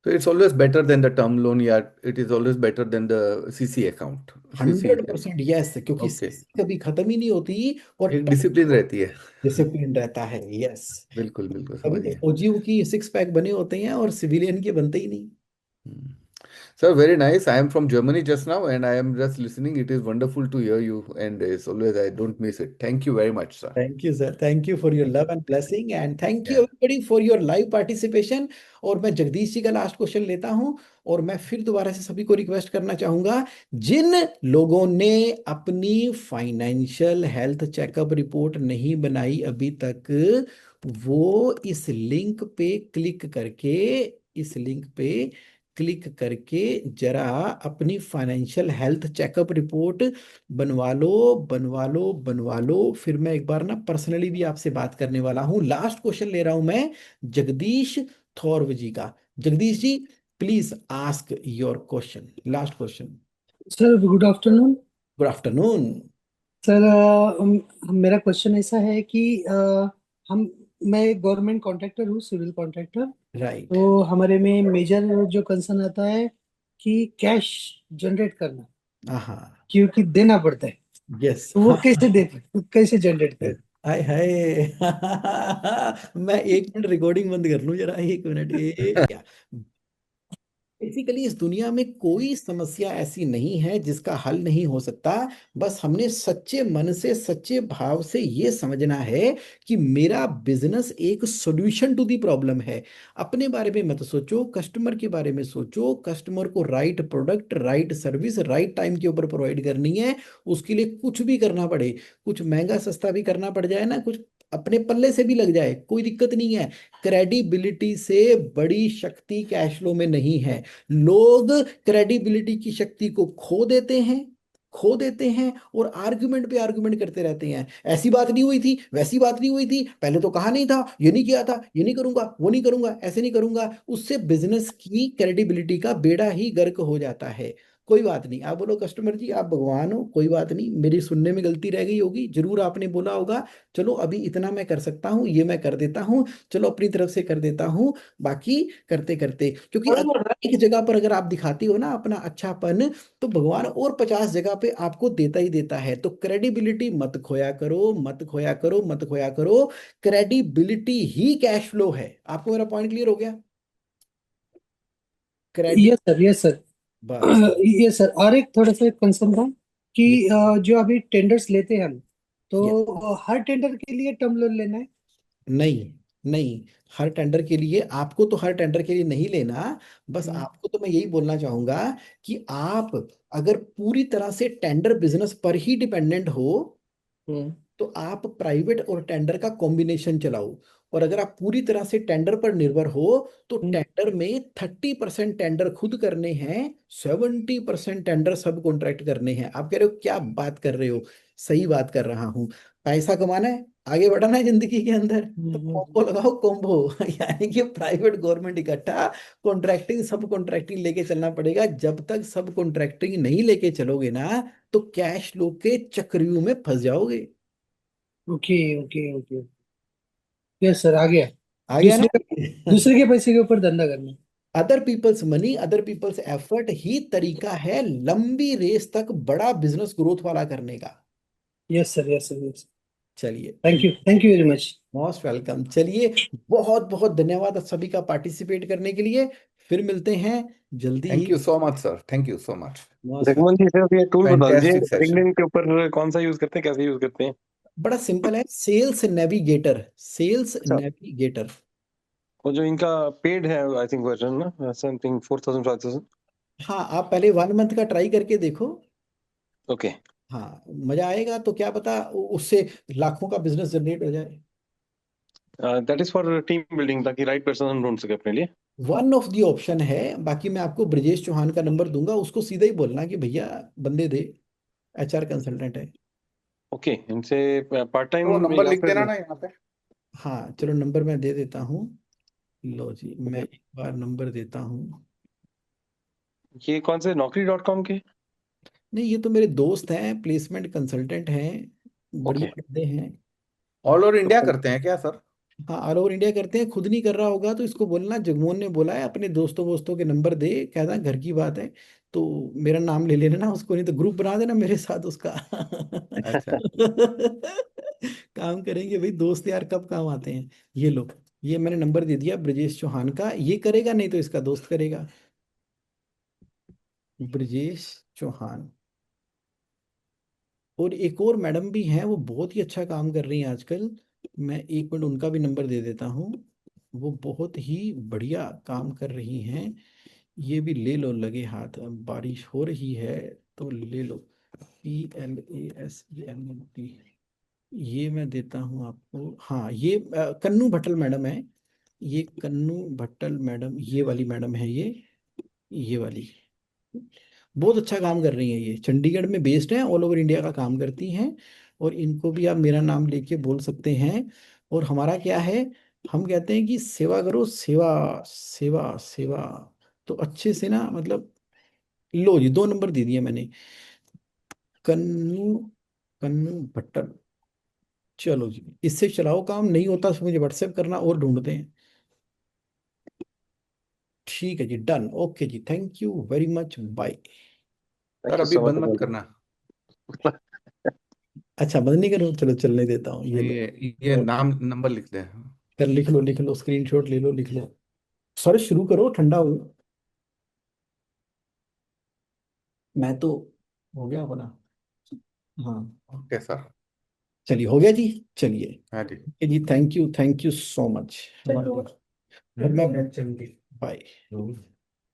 So it's always better than the term loan, yeah. It is always better than the CC account. CC. 100% yes, क्योंकि ओके। कभी खत्म ही नहीं होती और एक डिसिप्लिन रहती है। डिसिप्लिन रहता है। यस। बिल्कुल बिल्कुल, कभी समझ तो गया। फौजियों की 6 पैक बने होते हैं और सिविलियन के बनते ही नहीं। Hmm. Sir, very nice. I am from Germany just now and I am just listening. It is wonderful to hear you and it's always, I don't miss it. Thank you very much, sir. Thank you sir, thank you for your Thank love you. And blessing, and thank you Yeah. Everybody for your live participation. और मैं जगदीश जी का last question लेता हूं, और मैं फिर दोबारा से सभी को रिक्वेस्ट करना चाहूंगा, जिन लोगों ने अपनी फाइनेंशियल हेल्थ चेकअप रिपोर्ट नहीं बनाई अभी तक, वो इस लिंक पे क्लिक करके, इस लिंक पे क्लिक करके जरा अपनी फाइनेंशियल हेल्थ चेकअप रिपोर्ट बनवा लो, बनवा लो, बनवा लो। फिर मैं एक बार ना पर्सनली भी आपसे बात करने वाला हूँ। लास्ट क्वेश्चन ले रहा हूं मैं जगदीश थौरव जी का। Jagdish ji, please ask your question, last question. Sir good afternoon. Good afternoon. Sir मेरा क्वेश्चन ऐसा है कि हम मैं गवर्नमेंट कॉन्ट्रैक्टर हूँ, सिविल कॉन्ट्रैक्टर। राइट। तो हमारे में मेजर जो कंसर्न आता है कि कैश जनरेट करना, हाँ। क्योंकि देना पड़ता है। यस। तो वो कैसे जनरेट करें? हाय हाय। मैं 1 मिनट रिकॉर्डिंग बंद कर लूं जरा, 1 मिनट, ये क्या। बेसिकली इस दुनिया में कोई समस्या ऐसी नहीं है जिसका हल नहीं हो सकता। बस हमने सच्चे मन से, सच्चे भाव से ये समझना है कि मेरा बिजनेस एक सॉल्यूशन टू दी प्रॉब्लम है। अपने बारे में मत सोचो, कस्टमर के बारे में सोचो। कस्टमर को right product, right service, right time के ऊपर प्रोवाइड करनी है। उसके लिए कुछ भी करना पड़े, कुछ महंगा सस्ता भी करना पड़ जाए ना, कुछ अपने पल्ले से भी लग जाए, कोई दिक्कत नहीं है। क्रेडिबिलिटी से बड़ी शक्ति कैश फ्लो में नहीं है। लोग क्रेडिबिलिटी की शक्ति को खो देते हैं, खो देते हैं, और आर्गुमेंट पे आर्गुमेंट करते रहते हैं। ऐसी बात नहीं हुई थी, वैसी बात नहीं हुई थी, पहले तो कहा नहीं था, ये नहीं किया था, ये नहीं करूंगा, वो नहीं करूंगा, ऐसे नहीं करूंगा। उससे बिजनेस की क्रेडिबिलिटी का बेड़ा ही गर्क हो जाता है। कोई बात नहीं, आप बोलो कस्टमर जी आप भगवान हो, कोई बात नहीं, मेरी सुनने में गलती रह गई होगी, जरूर आपने बोला होगा, चलो अभी इतना मैं कर सकता हूँ, ये मैं कर देता हूँ, चलो अपनी तरफ से कर देता हूँ, बाकी करते करते। क्योंकि अगर एक जगह पर अगर आप दिखाती हो ना अपना अच्छापन, तो भगवान और 50 जगह पे आपको देता ही देता है। तो क्रेडिबिलिटी मत खोया करो, मत खोया करो, मत खोया करो। क्रेडिबिलिटी ही कैश फ्लो है। आपको मेरा पॉइंट क्लियर हो गया? Credit. Yes sir, yes sir. बस। यस सर, और एक थोड़ा सा कंसर्न था कि ये जो अभी टेंडर्स लेते हैं हम, ये तो हर टेंडर के लिए टर्म लोन लेना है? नहीं, नहीं, हर टेंडर के लिए आपको तो हर टेंडर के लिए नहीं लेना। बस हम्म, आपको तो मैं यही बोलना चाहूंगा कि आप अगर पूरी तरह से टेंडर बिजनेस पर ही डिपेंडेंट हो, हम्म, तो आप प्राइवेट और टेंडर का कॉम्बिनेशन चलाओ। और अगर आप पूरी तरह से टेंडर पर निर्भर हो, तो हम्म। टेंडर में 30% टेंडर खुद करने हैं, 70% टेंडर सब कॉन्ट्रैक्ट करने हैं। आप कह रहे हो क्या बात कर रहे हो? सही बात कर रहा हूँ। पैसा कमाना है, आगे बढ़ना है जिंदगी के अंदर, तो कॉम्बो लगाओ, कॉम्बो। यानी कि प्राइवेट गवर्नमेंट इकट्ठा, कॉन्ट्रैक्टिंग सब कॉन्ट्रैक्टिंग लेके चलना पड़ेगा। जब तक सब कॉन्ट्रैक्टिंग नहीं लेके चलोगे ना, तो कैश लो के चक्रव्यूह में फंस जाओगे। Okay okay okay. Yes sir, आ गया। आ गया ना? दूसरे के पैसे के ऊपर धंधा करना। Other people's money, other people's effort ही तरीका है लंबी रेस तक बड़ा बिजनेस ग्रोथ वाला करने का। Yes sir, yes sir, yes. चलिए, thank you very much. Most welcome. चलिए, बहुत बहुत धन्यवाद सभी का पार्टिसिपेट करने के लिए। फिर मिलते हैं जल्दी थैंक ही। You so much sir, thank you so much. Most Jagmohan ji sir, ये टूल बता दीजिए फैंटास्टिक सेशन। लिंक्डइन के ऊपर कौन सा यूज करते हैं, कैसे यूज करते हैं? बड़ा सिंपल है, सेल्स नेविगेटर, सेल्स अच्छा, नेविगेटर। वो जो इनका पेड है आई थिंक वर्जन ना, समथिंग 4000 5000। हाँ, आप पहले 1 मंथ का ट्राई करके देखो। ओके, हाँ, मजा आएगा तो क्या पता उससे लाखों का बिजनेस जनरेट हो जाए। That is for team building, ताकि राइट पर्सन हम ढूंढ सके अपने लिए। वन ऑफ दी ऑप्शन है। बाकी मैं आपको ब्रजेश चौहान का नंबर दूंगा, उसको सीधा ही बोलना कि भैया बंदे दे, HR कंसल्टेंट है। ओके, इनसे पार्ट तो वो टाइम नंबर या लिख देना फिर ना यहाँ पे। हाँ चलो, नंबर मैं दे देता हूँ। लो जी, मैं एक बार नंबर देता हूँ। ये कौन से Naukri.com के? नहीं, ये तो मेरे दोस्त हैं, प्लेसमेंट कंसल्टेंट हैं, ओके, बढ़िया बंदे हैं। ऑल ओवर इंडिया तो करते हैं क्या सर? हाँ, ऑल ओवर इंडिया करते हैं। खुद नहीं कर रहा होगा तो इसको बोलना जगमोहन ने बोला है, अपने दोस्तों वोस्तों के नंबर दे, कहना घर की बात है। तो मेरा नाम ले लेना ना उसको, नहीं तो ग्रुप बना देना मेरे साथ उसका। अच्छा, काम करेंगे भाई, दोस्त यार कब काम आते हैं। ये लो, ये मैंने नंबर दे दिया ब्रजेश चौहान का, ये करेगा नहीं तो इसका दोस्त करेगा। ब्रजेश चौहान। और एक और मैडम भी हैं, वो बहुत ही अच्छा काम कर रही हैं आजकल। मैं 1 मिनट उनका भी नंबर दे देता हूँ। वो बहुत ही बढ़िया काम कर रही हैं। ये भी ले लो लगे हाथ, अब बारिश हो रही है तो ले लो। PLASENT, ये मैं देता हूँ आपको। हाँ, ये कन्नू भट्टल मैडम है। ये कन्नू भट्टल मैडम, ये वाली मैडम है ये वाली। बहुत अच्छा काम कर रही हैं, ये चंडीगढ़ में बेस्ड है, ऑल ओवर इंडिया का काम करती हैं। और इनको भी आप मेरा नाम लेके बोल सकते हैं। और हमारा क्या है, हम कहते हैं कि सेवा करो, सेवा सेवा सेवा। तो अच्छे से ना, मतलब लो जी, 2 नंबर दे दिए मैंने। कन्नू कन्नू भट्टल। चलो जी, इससे चलाओ काम, नहीं होता तो मुझे व्हाट्सएप करना और ढूंढते हैं। ठीक है जी, डन। ओके जी, thank you very much, bye. Sir thank you अभी सो बंद मत मच। करना। अच्छा, बंद नहीं करूँ, चलो चलने देता हूँ, ये लो। ये नाम नंबर लिख दे। कर, लिख लो लिख लो, स्क्रीनशॉट ले लो, लिख लो। सर शुरू करो, ठंडा हो। मैं तो हो गया अपना। हाँ, ओके सर। चलिए, हो गया जी। चलिए हाँ जी। जी, थैंक यू सो मच। घर में बाय।